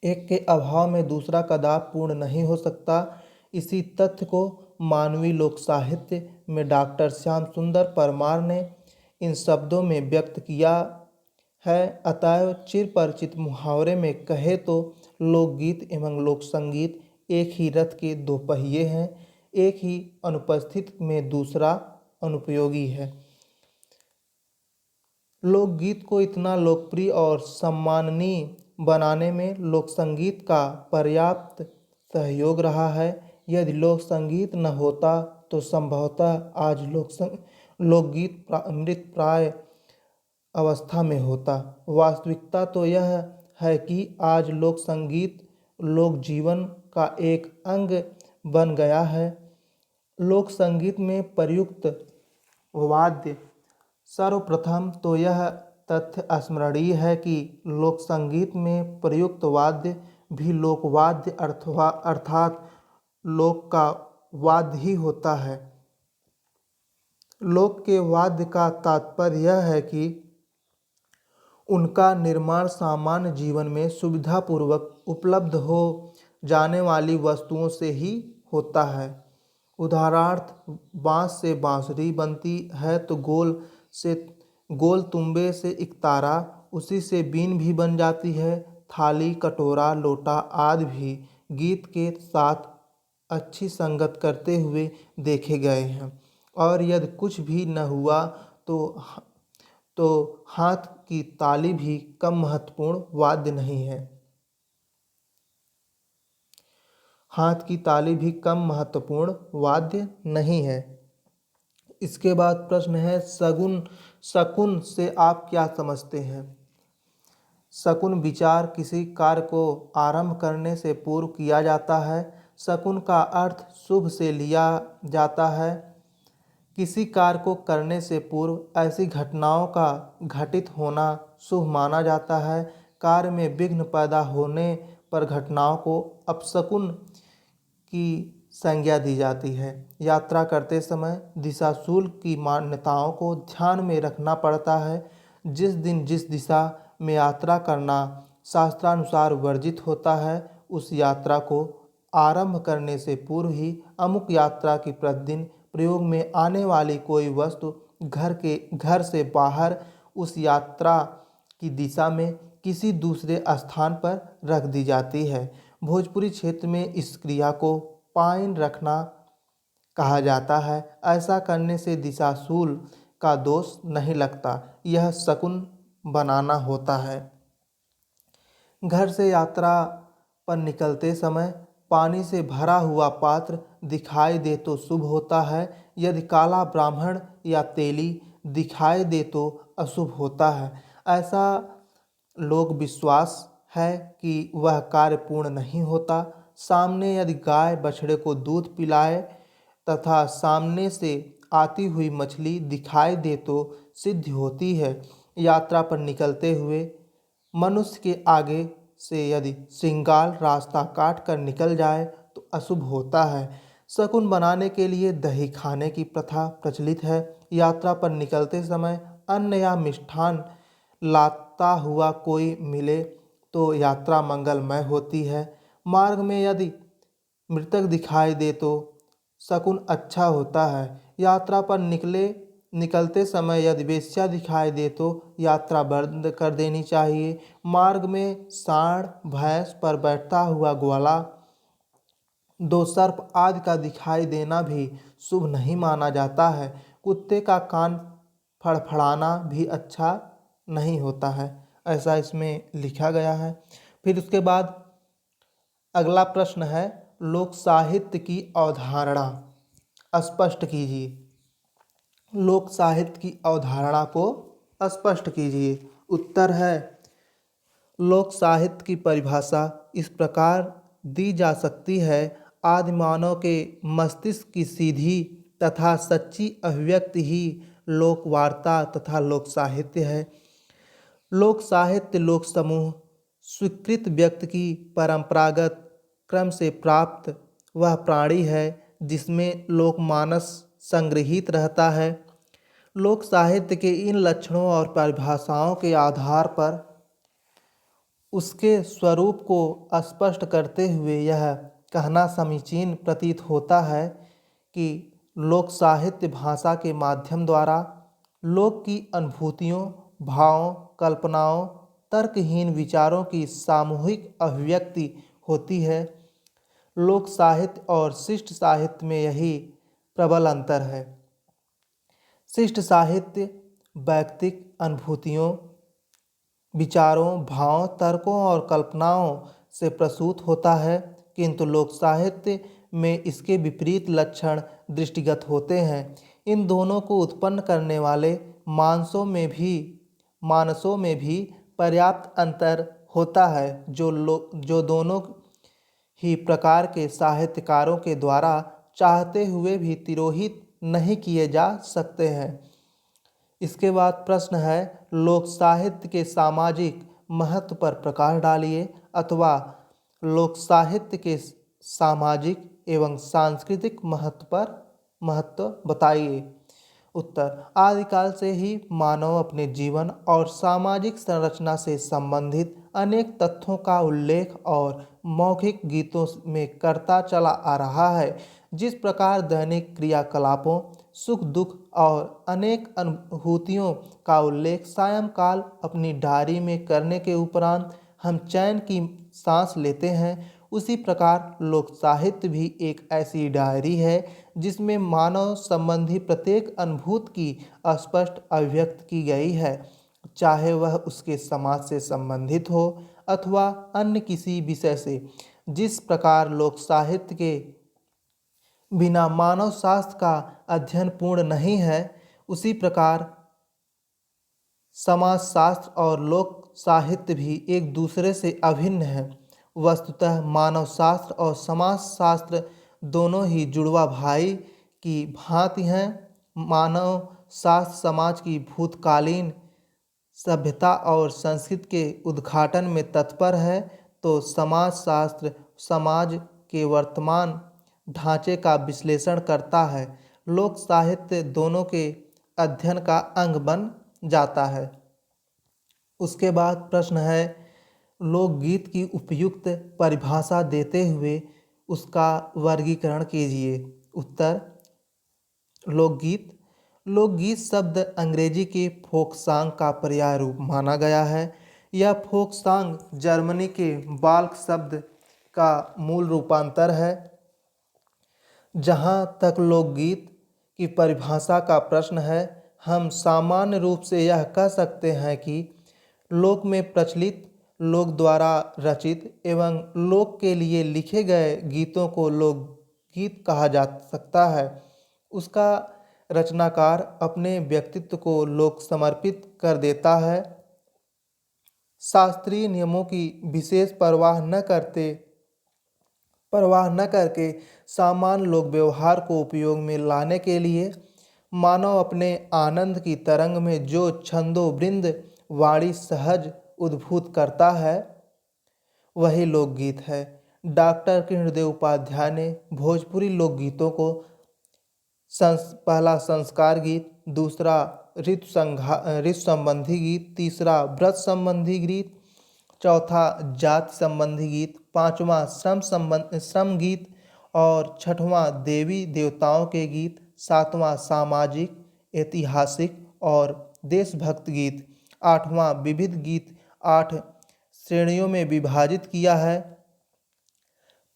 एक के अभाव में दूसरा कदापि पूर्ण नहीं हो सकता। इसी तथ्य को मानवीय लोक साहित्य में डॉक्टर श्याम सुंदर परमार ने इन शब्दों में व्यक्त किया है। अतएव चिर परिचित मुहावरे में कहे तो लोकगीत एवं लोक संगीत एक ही रथ के दो पहिए हैं, एक ही अनुपस्थित में दूसरा अनुपयोगी है। लोकगीत को इतना लोकप्रिय और सम्माननीय बनाने में लोक संगीत का पर्याप्त सहयोग रहा है। यदि लोक संगीत न होता तो संभवतः आज लोकगीत मृत प्राय अवस्था में होता। वास्तविकता तो यह है कि आज लोक संगीत लोक जीवन का एक अंग बन गया है। लोक संगीत में प्रयुक्त वाद्य, सर्वप्रथम तो यह तथ्य स्मरणीय है कि लोक संगीत में प्रयुक्त वाद्य भी लोकवाद्य अर्थात लोक का वाद्य ही होता है। लोक के वाद्य का तात्पर्य यह है कि उनका निर्माण सामान्य जीवन में सुविधापूर्वक उपलब्ध हो जाने वाली वस्तुओं से ही होता है। उदाहरणार्थ, बांस से बांसुरी बनती है तो गोल तुम्बे से इकतारा, उसी से बीन भी बन जाती है। थाली, कटोरा, लोटा आदि भी गीत के साथ अच्छी संगत करते हुए देखे गए हैं। और यदि कुछ भी न हुआ तो हाथ की ताली भी कम महत्वपूर्ण वाद्य नहीं है। हाथ की ताली भी कम महत्वपूर्ण वाद्य नहीं है। इसके बाद प्रश्न है शकुन से आप क्या समझते हैं? शकुन विचार किसी कार्य को आरंभ करने से पूर्व किया जाता है। शकुन का अर्थ शुभ से लिया जाता है। किसी कार्य को करने से पूर्व ऐसी घटनाओं का घटित होना शुभ माना जाता है। कार्य में विघ्न पैदा होने पर घटनाओं को अपशकुन की संज्ञा दी जाती है। यात्रा करते समय दिशाशूल की मान्यताओं को ध्यान में रखना पड़ता है। जिस दिन जिस दिशा में यात्रा करना शास्त्रानुसार वर्जित होता है, उस यात्रा को आरंभ करने से पूर्व ही अमुक यात्रा की प्रतिदिन प्रयोग में आने वाली कोई वस्तु घर से बाहर उस यात्रा की दिशा में किसी दूसरे स्थान पर रख दी जाती है। भोजपुरी क्षेत्र में इस क्रिया को पाइन रखना कहा जाता है। ऐसा करने से दिशाशूल का दोष नहीं लगता, यह शकुन बनाना होता है। घर से यात्रा पर निकलते समय पानी से भरा हुआ पात्र दिखाई दे तो शुभ होता है। यदि काला ब्राह्मण या तेली दिखाई दे तो अशुभ होता है। ऐसा लोक विश्वास है कि वह कार्य पूर्ण नहीं होता। सामने यदि गाय बछड़े को दूध पिलाए तथा सामने से आती हुई मछली दिखाई दे तो सिद्धि होती है। यात्रा पर निकलते हुए मनुष्य के आगे से यदि श्रृंगाल रास्ता काट कर निकल जाए तो अशुभ होता है। शकुन बनाने के लिए दही खाने की प्रथा प्रचलित है। यात्रा पर निकलते समय अन्न या मिष्ठान लाता हुआ कोई मिले तो यात्रा मंगलमय होती है। मार्ग में यदि मृतक दिखाई दे तो शकुन अच्छा होता है। यात्रा पर निकलते समय यदि वेश्या दिखाई दे तो यात्रा बंद कर देनी चाहिए। मार्ग में सांड, भैंस पर बैठता हुआ ग्वाला, दो सर्प आदि का दिखाई देना भी शुभ नहीं माना जाता है। कुत्ते का कान फड़फड़ाना भी अच्छा नहीं होता है, ऐसा इसमें लिखा गया है। फिर उसके बाद अगला प्रश्न है, लोक साहित्य की अवधारणा स्पष्ट कीजिए। लोक साहित्य की अवधारणा को स्पष्ट कीजिए। उत्तर है, लोक साहित्य की परिभाषा इस प्रकार दी जा सकती है। आदि मानव के मस्तिष्क की सीधी तथा सच्ची अभिव्यक्ति ही लोक वार्ता तथा लोक साहित्य है। लोक साहित्य लोक समूह स्वीकृत व्यक्ति की परंपरागत क्रम से प्राप्त वह प्राणी है जिसमें लोकमानस संग्रहित रहता है। लोक साहित्य के इन लक्षणों और परिभाषाओं के आधार पर उसके स्वरूप को स्पष्ट करते हुए यह कहना समीचीन प्रतीत होता है कि लोक साहित्य भाषा के माध्यम द्वारा लोक की अनुभूतियों, भावों, कल्पनाओं, तर्कहीन विचारों की सामूहिक अभिव्यक्ति होती है। लोक साहित्य और शिष्ट साहित्य में यही प्रबल अंतर है। शिष्ट साहित्य वैयक्तिक अनुभूतियों, विचारों, भावों, तर्कों और कल्पनाओं से प्रसूत होता है, किंतु लोक साहित्य में इसके विपरीत लक्षण दृष्टिगत होते हैं। इन दोनों को उत्पन्न करने वाले मानसों में भी पर्याप्त अंतर होता है, जो दोनों ही प्रकार के साहित्यकारों के द्वारा चाहते हुए भी तिरोहित नहीं किए जा सकते हैं। इसके बाद प्रश्न है, लोक साहित्य के सामाजिक महत्व पर प्रकाश डालिए अथवा लोक साहित्य के सामाजिक एवं सांस्कृतिक महत्व बताइए। उत्तर, आदिकाल से ही मानव अपने जीवन और सामाजिक संरचना से संबंधित अनेक तथ्यों का उल्लेख और मौखिक गीतों में करता चला आ रहा है। जिस प्रकार दैनिक क्रियाकलापों, सुख दुख और अनेक अनुभूतियों का उल्लेख सायंकाल अपनी डायरी में करने के उपरांत हम चैन की सांस लेते हैं, उसी प्रकार लोक साहित्य भी एक ऐसी डायरी है जिसमें मानव संबंधी प्रत्येक अनुभूति की स्पष्ट अभिव्यक्ति की गई है, चाहे वह उसके समाज से संबंधित हो अथवा अन्य किसी विषय से। जिस प्रकार लोक साहित्य के बिना मानव शास्त्र का अध्ययन पूर्ण नहीं है, उसी प्रकार समाज शास्त्र और लोक साहित्य भी एक दूसरे से अभिन्न है। वस्तुतः मानव शास्त्र और समाज शास्त्र दोनों ही जुड़वा भाई की भांति हैं। मानव शास्त्र समाज की भूतकालीन सभ्यता और संस्कृति के उद्घाटन में तत्पर है, तो समाज शास्त्र समाज के वर्तमान ढांचे का विश्लेषण करता है। लोक साहित्य दोनों के अध्ययन का अंग बन जाता है। उसके बाद प्रश्न है, लोकगीत की उपयुक्त परिभाषा देते हुए उसका वर्गीकरण कीजिए। उत्तर, लोकगीत शब्द अंग्रेजी के फोक सॉन्ग का पर्याय रूप माना गया है। यह फोक सॉन्ग जर्मनी के बाल्क शब्द का मूल रूपांतर है। जहाँ तक लोकगीत की परिभाषा का प्रश्न है, हम सामान्य रूप से यह कह सकते हैं कि लोक में प्रचलित, लोक द्वारा रचित एवं लोक के लिए लिखे गए गीतों को लोकगीत कहा जा सकता है। उसका रचनाकार अपने व्यक्तित्व को लोक समर्पित कर देता है, शास्त्रीय नियमों की विशेष परवाह न करके सामान्य लोक व्यवहार को उपयोग में लाने के लिए मानव अपने आनंद की तरंग में जो छंदोबृंद वाणी सहज उद्भूत करता है, वही लोकगीत है। डॉक्टर कृष्णदेव उपाध्याय ने भोजपुरी लोकगीतों को पहला संस्कार गीत, दूसरा ऋतु संबंधी गीत, तीसरा व्रत संबंधी गीत, चौथा जाति संबंधी गीत, पांचवा श्रम गीत और छठवां देवी देवताओं के गीत, सातवां सामाजिक, ऐतिहासिक और देशभक्त गीत, आठवां विविध गीत 8 श्रेणियों में विभाजित किया है।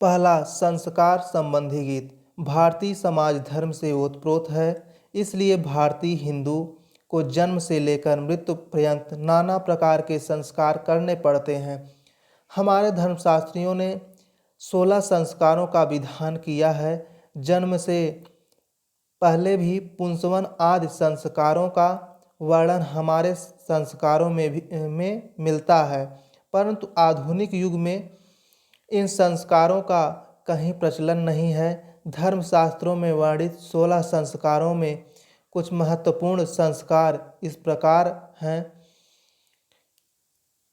पहला संस्कार संबंधी गीत भारतीय समाज धर्म से ओतप्रोत है, इसलिए भारतीय हिंदू को जन्म से लेकर मृत्यु पर्यंत नाना प्रकार के संस्कार करने पड़ते हैं। हमारे धर्मशास्त्रियों ने 16 संस्कारों का विधान किया है। जन्म से पहले भी पुंसवन आदि संस्कारों का वर्णन हमारे संस्कारों में मिलता है, परंतु आधुनिक युग में इन संस्कारों का कहीं प्रचलन नहीं है। धर्मशास्त्रों में वर्णित 16 संस्कारों में कुछ महत्वपूर्ण संस्कार इस प्रकार हैं।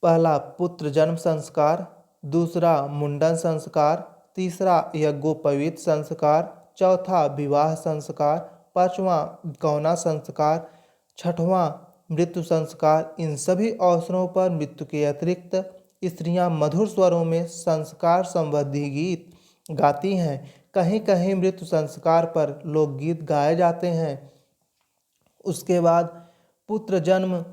पहला पुत्र जन्म संस्कार, दूसरा मुंडन संस्कार, तीसरा यज्ञोपवीत संस्कार, चौथा विवाह संस्कार, पांचवा गौना संस्कार, छठवां, मृत्यु संस्कार। इन सभी अवसरों पर मृत्यु के अतिरिक्त स्त्रियां मधुर स्वरों में संस्कार संबंधी गीत गाती हैं। कहीं कहीं मृत्यु संस्कार पर लोकगीत गाए जाते हैं। उसके बाद पुत्र जन्म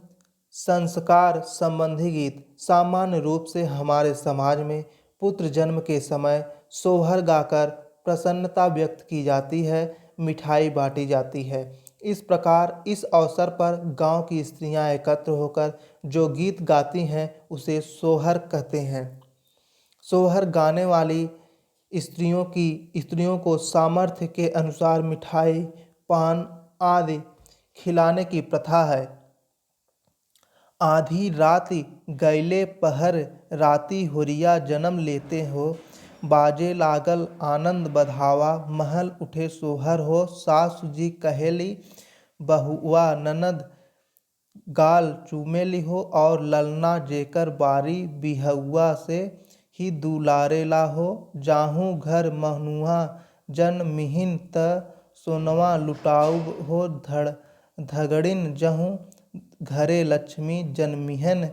संस्कार संबंधी गीत। सामान्य रूप से हमारे समाज में पुत्र जन्म के समय सोहर गाकर प्रसन्नता व्यक्त की जाती है, मिठाई बांटी जाती है। इस प्रकार इस अवसर पर गांव की स्त्रियां एकत्र होकर जो गीत गाती हैं उसे सोहर कहते हैं। सोहर गाने वाली स्त्रियों को सामर्थ्य के अनुसार मिठाई, पान आदि खिलाने की प्रथा है। आधी राति गैले पहर राति हुरिया जन्म लेते हो, बाजे लागल आनंद बधावा महल उठे सोहर हो। सासु जी कहेली बहुआ ननद गाल चूमे लिहो, और ललना जेकर बारी बिहुआ से ही दुलारेला हो। जाहू घर महुआ जन मिहिन त सोनवा लुटाऊ हो, धगड़िन जहूँ घरे लक्ष्मी जन्मिहन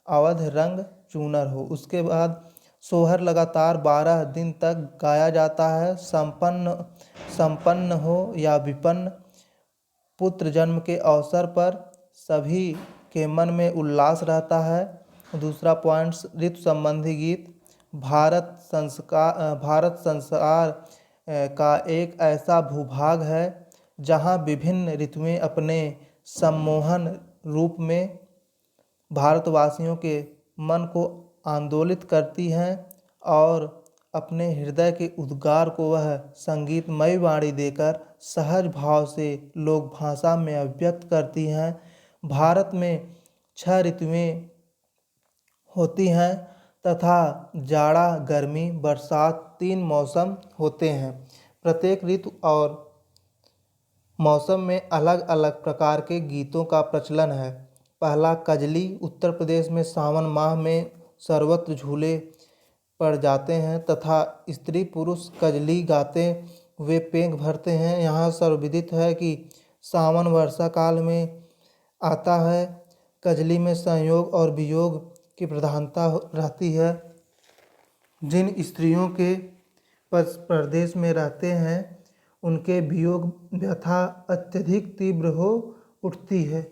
अवध रंग चूनर हो। उसके बाद सोहर लगातार 12 दिन तक गाया जाता है। संपन्न हो या विपन्न, पुत्र जन्म के अवसर पर सभी के मन में उल्लास रहता है। दूसरा पॉइंट, ऋतु संबंधी गीत। भारत संसार का एक ऐसा भूभाग है जहाँ विभिन्न ऋतुएं अपने सम्मोहन रूप में भारतवासियों के मन को आंदोलित करती हैं और अपने हृदय के उद्गार को वह संगीतमय वाणी देकर सहज भाव से लोक भाषा में अभिव्यक्त करती हैं। भारत में 6 ऋतुएं होती हैं तथा जाड़ा, गर्मी, बरसात 3 मौसम होते हैं। प्रत्येक ऋतु और मौसम में अलग अलग प्रकार के गीतों का प्रचलन है। पहला, कजली। उत्तर प्रदेश में सावन माह में सर्वत्र झूले पड़ जाते हैं तथा स्त्री पुरुष कजली गाते हुए पेंग भरते हैं। यहाँ सर्वविदित है कि सावन वर्षा काल में आता है। कजली में संयोग और वियोग की प्रधानता रहती है। जिन स्त्रियों के परदेश में रहते हैं उनके वियोग व्यथा अत्यधिक तीव्र हो उठती है।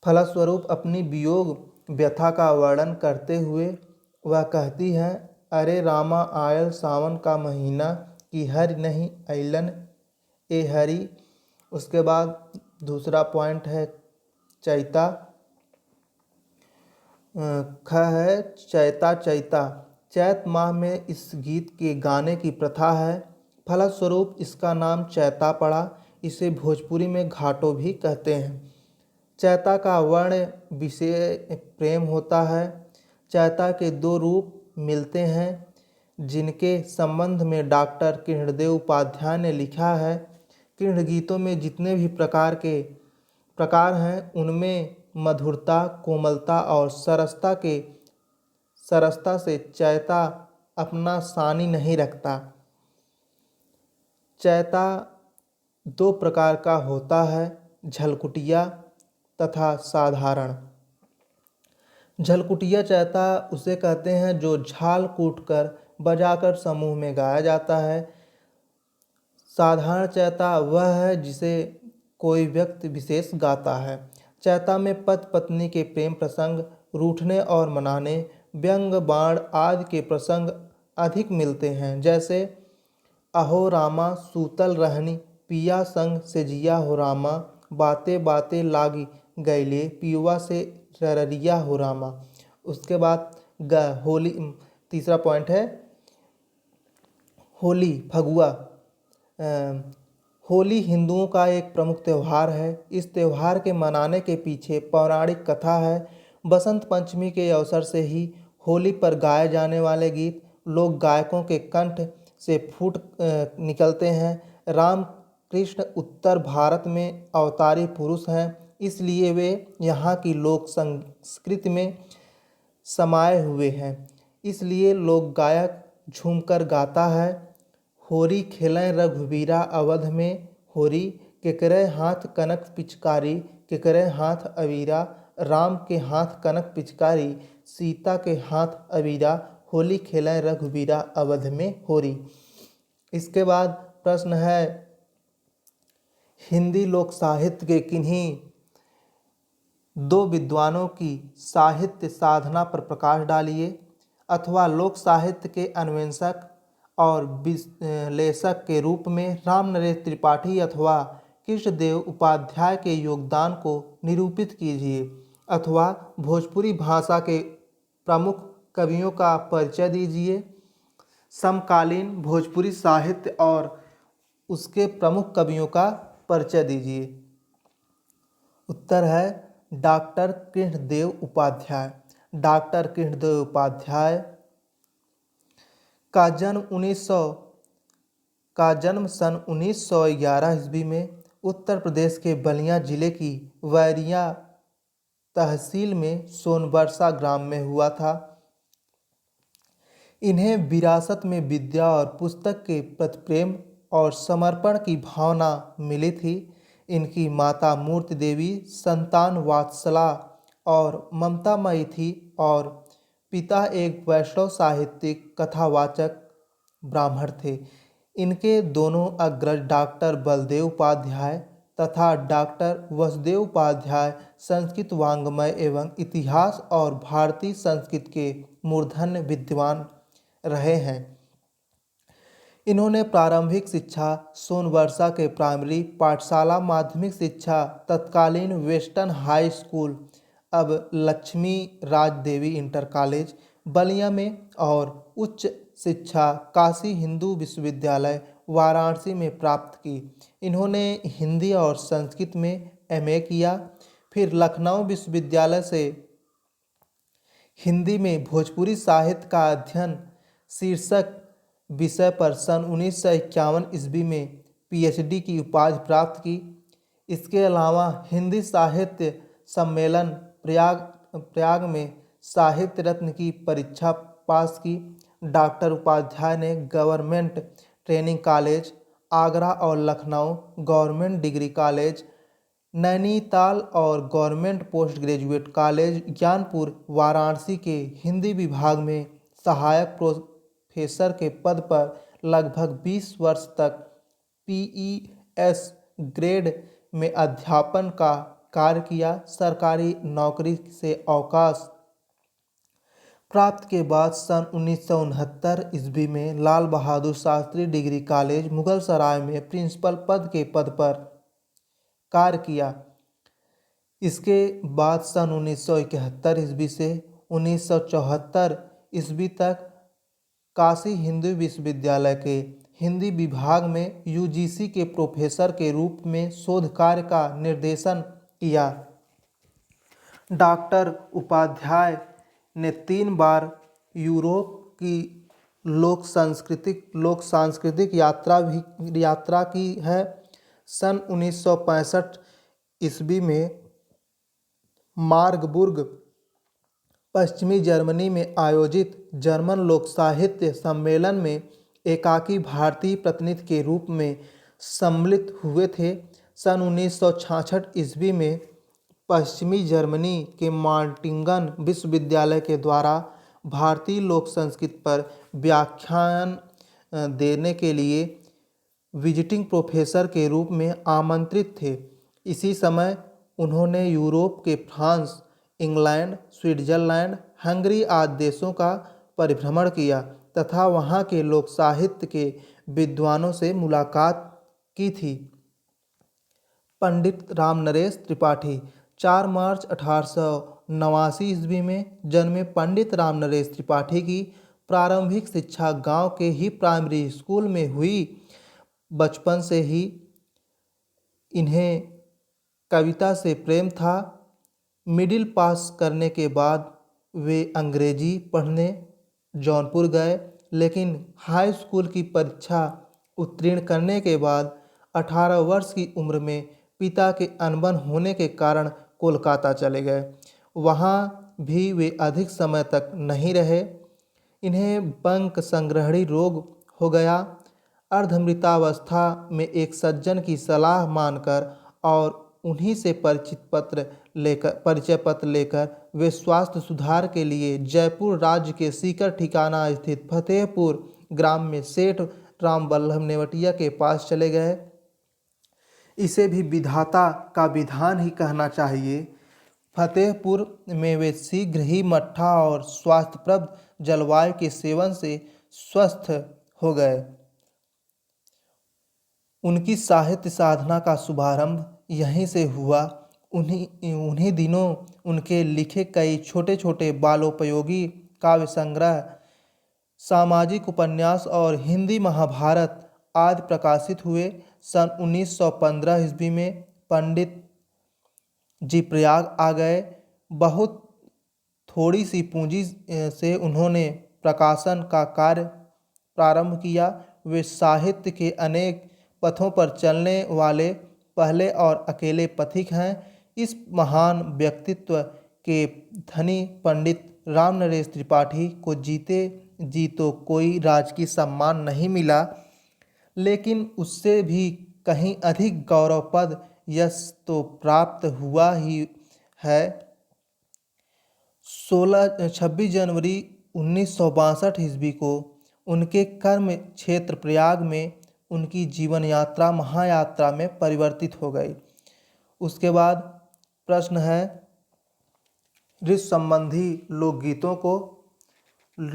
फलस्वरूप अपनी वियोग व्यथा का वर्णन करते हुए वह कहती हैं, अरे रामा आयल सावन का महीना, कि हरि नहीं अइलन ए हरि। उसके बाद दूसरा पॉइंट है चैता। ख है चैता चैता। चैत माह में इस गीत के गाने की प्रथा है। फलस्वरूप इसका नाम चैता पड़ा। इसे भोजपुरी में घाटो भी कहते हैं। चैता का वर्ण विषय प्रेम होता है। चैता के 2 रूप मिलते हैं जिनके संबंध में डॉक्टर कृष्णदेव उपाध्याय ने लिखा है। कृष्ण गीतों में जितने भी प्रकार हैं उनमें मधुरता, कोमलता और सरसता से चैता अपना सानी नहीं रखता। चैता 2 प्रकार का होता है, झलकुटिया तथा साधारण। झलकुटिया चैता उसे कहते हैं जो झाल कूटकर बजाकर समूह में गाया जाता है। साधारण चैता वह है जिसे कोई व्यक्ति विशेष गाता है। चैता में पति पत्नी के प्रेम प्रसंग, रूठने और मनाने, व्यंग बाण आदि के प्रसंग अधिक मिलते हैं। जैसे अहो रामा सूतल रहनी, पिया संग से जिया हो रामा, बाते बाते लागी गैले, पियुआ से ररिया हो रामा। उसके बाद होली। तीसरा पॉइंट है होली, फगुआ। होली हिंदुओं का एक प्रमुख त्यौहार है। इस त्यौहार के मनाने के पीछे पौराणिक कथा है। बसंत पंचमी के अवसर से ही होली पर गाए जाने वाले गीत लोक गायकों के कंठ से फूट निकलते हैं। राम कृष्ण उत्तर भारत में अवतारी पुरुष हैं, इसलिए वे यहाँ की लोक संस्कृति में समाये हुए हैं। इसलिए लोक गायक झूमकर गाता है, होरी खेलें रघुबीरा अवध में, होरी, केकरे हाथ कनक पिचकारी, केकरे हाथ अबीरा, राम के हाथ कनक पिचकारी, सीता के हाथ अबीरा, होली खेलें रघुबीरा, अवध में होरी। इसके बाद प्रश्न है, हिंदी लोक साहित्य के किन्हीं दो विद्वानों की साहित्य साधना पर प्रकाश डालिए, अथवा लोक साहित्य के अन्वेषक और विश्लेषक के रूप में राम नरेश त्रिपाठी अथवा कृष्णदेव उपाध्याय के योगदान को निरूपित कीजिए, अथवा भोजपुरी भाषा के प्रमुख कवियों का परिचय दीजिए। समकालीन भोजपुरी साहित्य और उसके प्रमुख कवियों का परिचय दीजिए। उत्तर है डॉक्टर कृष्णदेव उपाध्याय। डॉक्टर कृष्णदेव उपाध्याय का जन्म सन 1911 ईस्वी में उत्तर प्रदेश के बलिया जिले की वैरिया तहसील में सोनबरसा ग्राम में हुआ था। इन्हें विरासत में विद्या और पुस्तक के प्रति प्रेम और समर्पण की भावना मिली थी। इनकी माता मूर्ति देवी संतान वात्सला और ममतामयी थी और पिता एक वैष्णव साहित्यिक कथावाचक ब्राह्मण थे। इनके दोनों अग्रज डॉक्टर बलदेव उपाध्याय तथा डॉक्टर वसुदेव उपाध्याय संस्कृत वाङ्मय एवं इतिहास और भारतीय संस्कृत के मूर्धन्य विद्वान रहे हैं। इन्होंने प्रारंभिक शिक्षा सोनबरसा के प्राइमरी पाठशाला, माध्यमिक शिक्षा तत्कालीन वेस्टर्न हाई स्कूल अब लक्ष्मी राज देवी इंटर कॉलेज बलिया में और उच्च शिक्षा काशी हिंदू विश्वविद्यालय वाराणसी में प्राप्त की। इन्होंने हिंदी और संस्कृत में एमए किया। फिर लखनऊ विश्वविद्यालय से हिंदी में भोजपुरी साहित्य का अध्ययन शीर्षक विषय पर सन 1951 ईस्वी में पीएचडी की उपाधि प्राप्त की। इसके अलावा हिंदी साहित्य सम्मेलन प्रयाग में साहित्य रत्न की परीक्षा पास की। डॉक्टर उपाध्याय ने गवर्नमेंट ट्रेनिंग कॉलेज आगरा और Lucknow, government degree college Nainital और government post graduate college Gyanpur Varanasi के हिंदी विभाग में सहायक प्रोफेसर के पद पर लगभग 20 वर्ष तक पीईएस ग्रेड में अध्यापन का कार्य किया। सरकारी नौकरी से अवकाश प्राप्त के बाद सन 1969 ईस्वी में लाल बहादुर शास्त्री डिग्री कॉलेज मुगलसराय में प्रिंसिपल पद पर कार्य किया। इसके बाद सन 1971 ईस्वी से 1974 ईस्वी तक काशी हिंदू विश्वविद्यालय के हिंदी विभाग में यूजीसी के प्रोफेसर के रूप में शोध कार्य का निर्देशन किया। डॉक्टर उपाध्याय ने 3 बार यूरोप की लोक सांस्कृतिक यात्रा की है। सन 1965 ईस्वी में मार्बुर्ग पश्चिमी जर्मनी में आयोजित जर्मन लोक साहित्य सम्मेलन में एकाकी भारतीय प्रतिनिधि के रूप में सम्मिलित हुए थे। सन 1966 ईस्वी में पश्चिमी जर्मनी के मार्टिंगन विश्वविद्यालय के द्वारा भारतीय लोक संस्कृति पर व्याख्यान देने के लिए विजिटिंग प्रोफेसर के रूप में आमंत्रित थे। इसी समय उन्होंने यूरोप के फ्रांस, इंग्लैंड, स्विट्जरलैंड, हंगरी आदि देशों का परिभ्रमण किया तथा वहाँ के लोक साहित्य के विद्वानों से मुलाकात की थी। पंडित रामनरेश त्रिपाठी 4 मार्च 1889 ईस्वी में जन्मे पंडित रामनरेश त्रिपाठी की प्रारंभिक शिक्षा गांव के ही प्राइमरी स्कूल में हुई। बचपन से ही इन्हें कविता से प्रेम था। मिडिल पास करने के बाद वे अंग्रेजी पढ़ने जौनपुर गए, लेकिन हाई स्कूल की परीक्षा उत्तीर्ण करने के बाद 18 वर्ष की उम्र में पिता के अनबन होने के कारण कोलकाता चले गए। वहाँ भी वे अधिक समय तक नहीं रहे। इन्हें बंक संग्रहणी रोग हो गया। अर्धमृतावस्था में एक सज्जन की सलाह मानकर और उन्हीं से परिचय पत्र लेकर वे स्वास्थ्य सुधार के लिए जयपुर राज्य के सीकर ठिकाना स्थित फतेहपुर ग्राम में सेठ राम वल्लभ नेवटिया के पास चले गए। इसे भी विधाता का विधान ही कहना चाहिए। फतेहपुर में वे शीघ्र ही मट्ठा और स्वास्थ्यप्रद जलवायु के सेवन से स्वस्थ हो गए। उनकी साहित्य साधना का शुभारंभ यहीं से हुआ। उन्हीं दिनों उनके लिखे कई छोटे छोटे बालोपयोगी काव्य संग्रह, सामाजिक उपन्यास और हिंदी महाभारत आदि प्रकाशित हुए। सन 1915 ईस्वी में पंडित जी प्रयाग आ गए। बहुत थोड़ी सी पूंजी से उन्होंने प्रकाशन का कार्य प्रारंभ किया। वे साहित्य के अनेक पथों पर चलने वाले पहले और अकेले पथिक हैं। इस महान व्यक्तित्व के धनी पंडित राम नरेश त्रिपाठी को जीते जी तो कोई राजकीय सम्मान नहीं मिला, लेकिन उससे भी कहीं अधिक गौरवपद यश तो प्राप्त हुआ ही है। 26 जनवरी 1962 ईस्वी को उनके कर्म क्षेत्र प्रयाग में उनकी जीवन यात्रा महायात्रा में परिवर्तित हो गई। उसके बाद प्रश्न है, ऋतु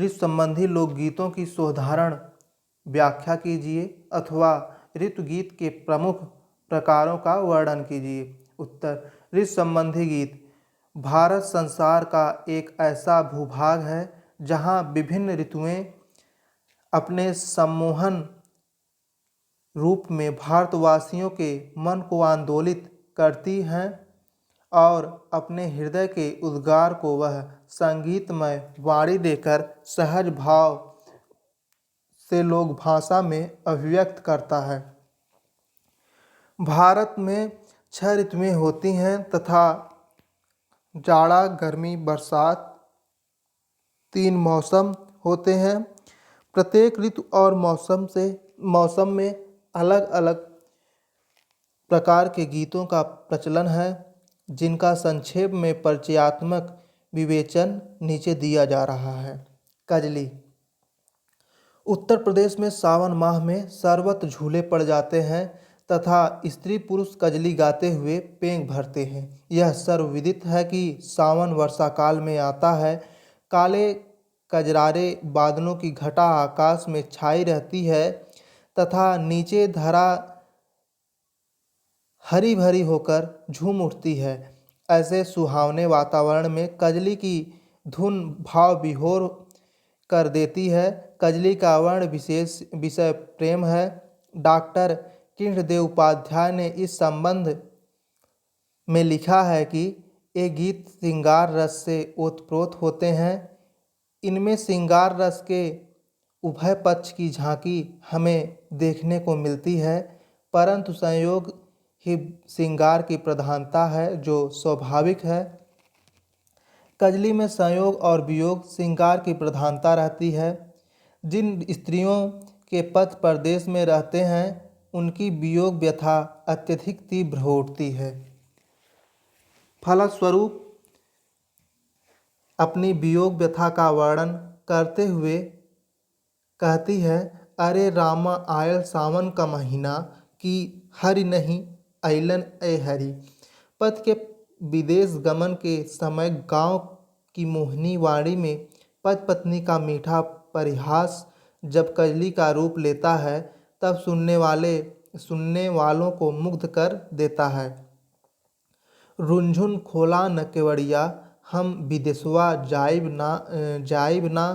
संबंधी लोकगीतों की साधारण व्याख्या कीजिए अथवा ऋतु गीत के प्रमुख प्रकारों का वर्णन कीजिए। उत्तर, ऋतु संबंधी गीत भारत संसार का एक ऐसा भूभाग है जहाँ विभिन्न ऋतुएं अपने सम्मोहन रूप में भारतवासियों के मन को आंदोलित करती हैं और अपने हृदय के उद्गार को वह संगीतमय वाणी देकर सहज भाव से लोक भाषा में अभिव्यक्त करता है। भारत में 6 ऋतुएं होती हैं तथा जाड़ा, गर्मी, बरसात 3 मौसम होते हैं। प्रत्येक ऋतु और मौसम में अलग अलग प्रकार के गीतों का प्रचलन है, जिनका संक्षेप में परिचयात्मक विवेचन नीचे दिया जा रहा है। कजली। उत्तर प्रदेश में सावन माह में सर्वत्र झूले पड़ जाते हैं तथा स्त्री पुरुष कजली गाते हुए पेंग भरते हैं। यह सर्वविदित है कि सावन वर्षा काल में आता है। काले कजरारे बादलों की घटा आकाश में छाई रहती है तथा नीचे धरा हरी भरी होकर झूम उठती है। ऐसे सुहावने वातावरण में कजली की धुन भाव विभोर कर देती है। कजली का वर्ण विशेष विषय प्रेम है। डॉक्टर कृष्णदेव उपाध्याय ने इस संबंध में लिखा है कि ये गीत श्रृंगार रस से ओतप्रोत होते हैं। इनमें श्रृंगार रस के उभय पक्ष की झांकी हमें देखने को मिलती है, परंतु संयोग ही श्रृंगार की प्रधानता है, जो स्वाभाविक है। कजली में संयोग और वियोग श्रृंगार की प्रधानता रहती है। जिन स्त्रियों के पति परदेश में रहते हैं उनकी वियोग व्यथा अत्यधिक तीव्र हो उठती है। फलस्वरूप अपनी वियोग व्यथा का वर्णन करते हुए कहती है, अरे रामा आयल सावन का महीना कि हरि नहीं अइलन ए हरि। पति के विदेश गमन के समय गांव की मोहिनी वाणी में पति पत्नी का मीठा परिहास जब कजली का रूप लेता है तब सुनने वालों को मुग्ध कर देता है। रुंझुन खोला न केवड़िया हम विदेशवा जाइब ना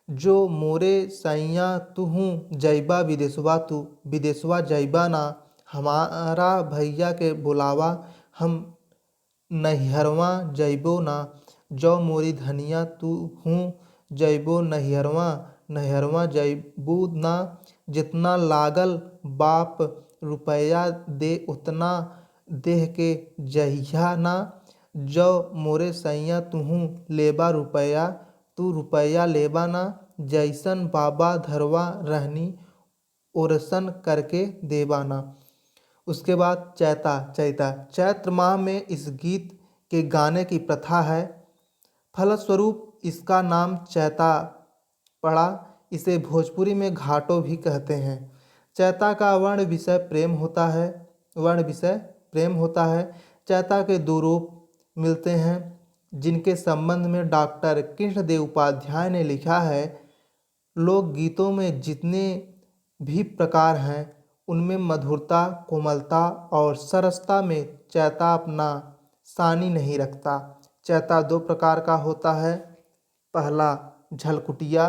जो मोरे सैया तुहूँ जैबा विदेशवा तू विदेशवा जैबा ना हमारा भैया के बुलावा हम नैहरवा जैबो ना जो मोरी धनिया तू हूँ जैबो नैहरवा जैबू ना जितना लागल बाप रुपया दे उतना देह के जहिया ना जो मोरे सैया तुहूँ लेबा रुपया तू रुपया लेबा ना जैसन बाबा धरवा रहनी ओरसन करके देवाना। उसके बाद चैता चैत्र माह में इस गीत के गाने की प्रथा है। फलस्वरूप इसका नाम चैता पड़ा। इसे भोजपुरी में घाटो भी कहते हैं। चैता का वर्ण विषय प्रेम होता है। चैता के दो रूप मिलते हैं जिनके संबंध में डॉक्टर कृष्णदेव उपाध्याय ने लिखा है। लोकगीतों में जितने भी प्रकार हैं उनमें मधुरता, कोमलता और सरसता में चैता अपना सानी नहीं रखता। चैता दो प्रकार का होता है। पहला झलकुटिया,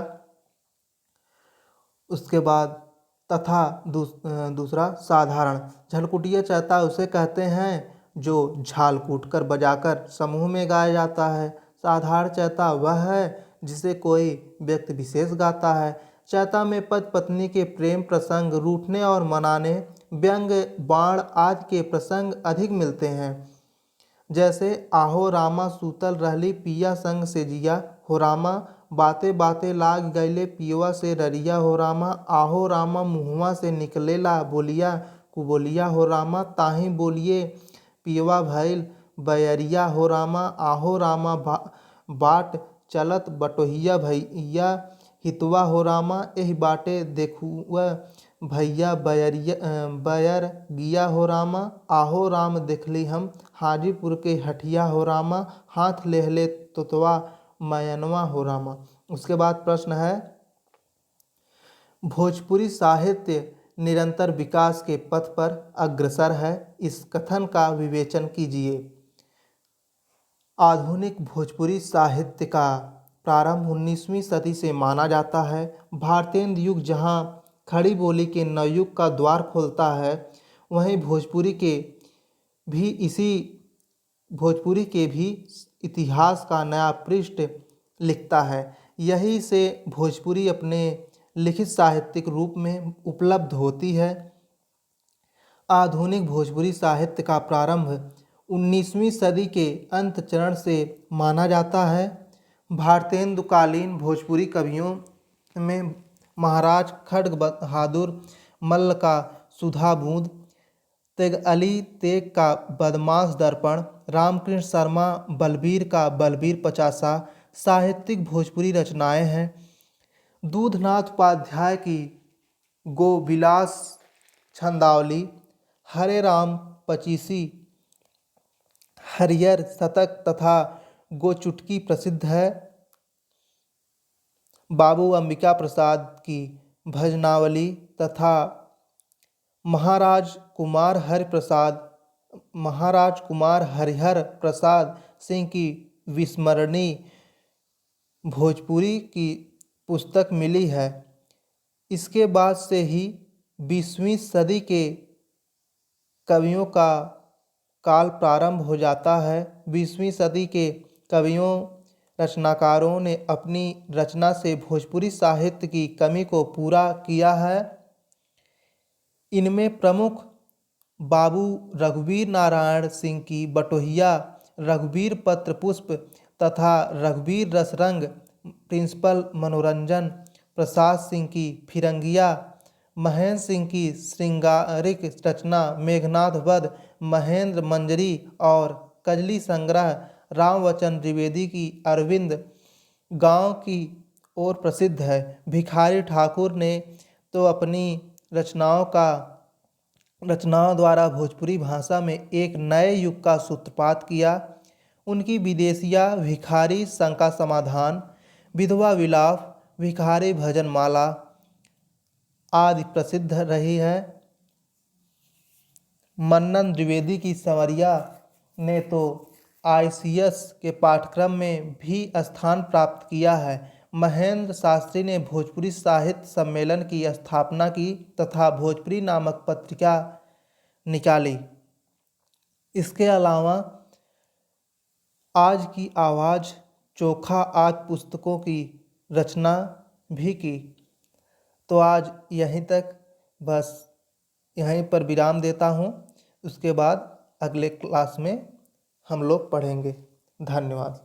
उसके बाद तथा दूसरा साधारण। झलकुटिया चैता उसे कहते हैं जो झाल कूट कर बजाकर समूह में गाया जाता है। साधारण चैता वह है जिसे कोई व्यक्ति विशेष गाता है। चैता में पति पत्नी के प्रेम प्रसंग, रूठने और मनाने, व्यंग, बाण आदि के प्रसंग अधिक मिलते हैं। जैसे आहो रामा सूतल रहली पिया संग से जिया, हो रामा बाते बाते लाग गईले पियवा से ररिया, हो रामा आहो रामा मुहवा से निकलेला बोलिया कुबोलिया, हो रामा ताही बोलिए पियवा भइल बैरिया, हो रामा आहो रामा बाट चलत बटोहिया भैया हितवा, हो रामा एहि बाटे देखुआ भैया बैर गिया, हो रामा आहो राम देखली हम हाजीपुर के हठिया, हो रामा हाथ लेहले तोतवा मयनवा, हो रामा। उसके बाद प्रश्न है, भोजपुरी साहित्य निरंतर विकास के पथ पर अग्रसर है। इस कथन का विवेचन कीजिए। आधुनिक भोजपुरी साहित्य का प्रारंभ 19वीं सदी से माना जाता है। भारतेंदु युग जहाँ खड़ी बोली के नवयुग का द्वार खोलता है, वहीं भोजपुरी के भी इतिहास का नया पृष्ठ लिखता है। यही से भोजपुरी अपने लिखित साहित्यिक रूप में उपलब्ध होती है। आधुनिक भोजपुरी साहित्य का प्रारंभ 19वीं सदी के अंत चरण से माना जाता है। भारतेंदुकालीन भोजपुरी कवियों में महाराज खड्ग बहादुर मल्ल का सुधा बूंद, तेग अली तेग का बदमाश दर्पण, रामकृष्ण शर्मा बलबीर का बलबीर पचासा साहित्यिक भोजपुरी रचनाएं हैं। दूधनाथ उपाध्याय की गोविलास छंदावली, हरे राम पचीसी, हरियर शतक तथा गो चुटकी प्रसिद्ध है। बाबू अंबिका प्रसाद की भजनावली तथा महाराज कुमार हरिहर प्रसाद सिंह की विस्मरणी भोजपुरी की पुस्तक मिली है। इसके बाद से ही 20वीं सदी के कवियों का काल प्रारंभ हो जाता है। 20वीं सदी के कवियों रचनाकारों ने अपनी रचना से भोजपुरी साहित्य की कमी को पूरा किया है। इनमें प्रमुख बाबू रघुवीर नारायण सिंह की बटोहिया, रघुवीर पत्र पुष्प तथा रघुवीर रसरंग, प्रिंसिपल मनोरंजन प्रसाद सिंह की फिरंगिया, महेंद्र सिंह की श्रृंगारिक रचना मेघनाथ वध, महेंद्र मंजरी और कजली संग्रह, रामवचन द्विवेदी की अरविंद गांव की ओर प्रसिद्ध है। भिखारी ठाकुर ने तो अपनी रचनाओं द्वारा भोजपुरी भाषा में एक नए युग का सूत्रपात किया। उनकी विदेशिया भिखारी शंका समाधान, विधवा विलाप, भिखारी भजन माला आदि प्रसिद्ध रही है। मन्नन द्विवेदी की संवरिया ने तो ICS के पाठ्यक्रम में भी स्थान प्राप्त किया है। महेंद्र शास्त्री ने भोजपुरी साहित्य सम्मेलन की स्थापना की तथा भोजपुरी नामक पत्रिका निकाली। इसके अलावा आज की आवाज़, चोखा आदि पुस्तकों की रचना भी की। तो आज यहीं तक, बस यहीं पर विराम देता हूँ। उसके बाद अगले क्लास में हम लोग पढ़ेंगे। धन्यवाद।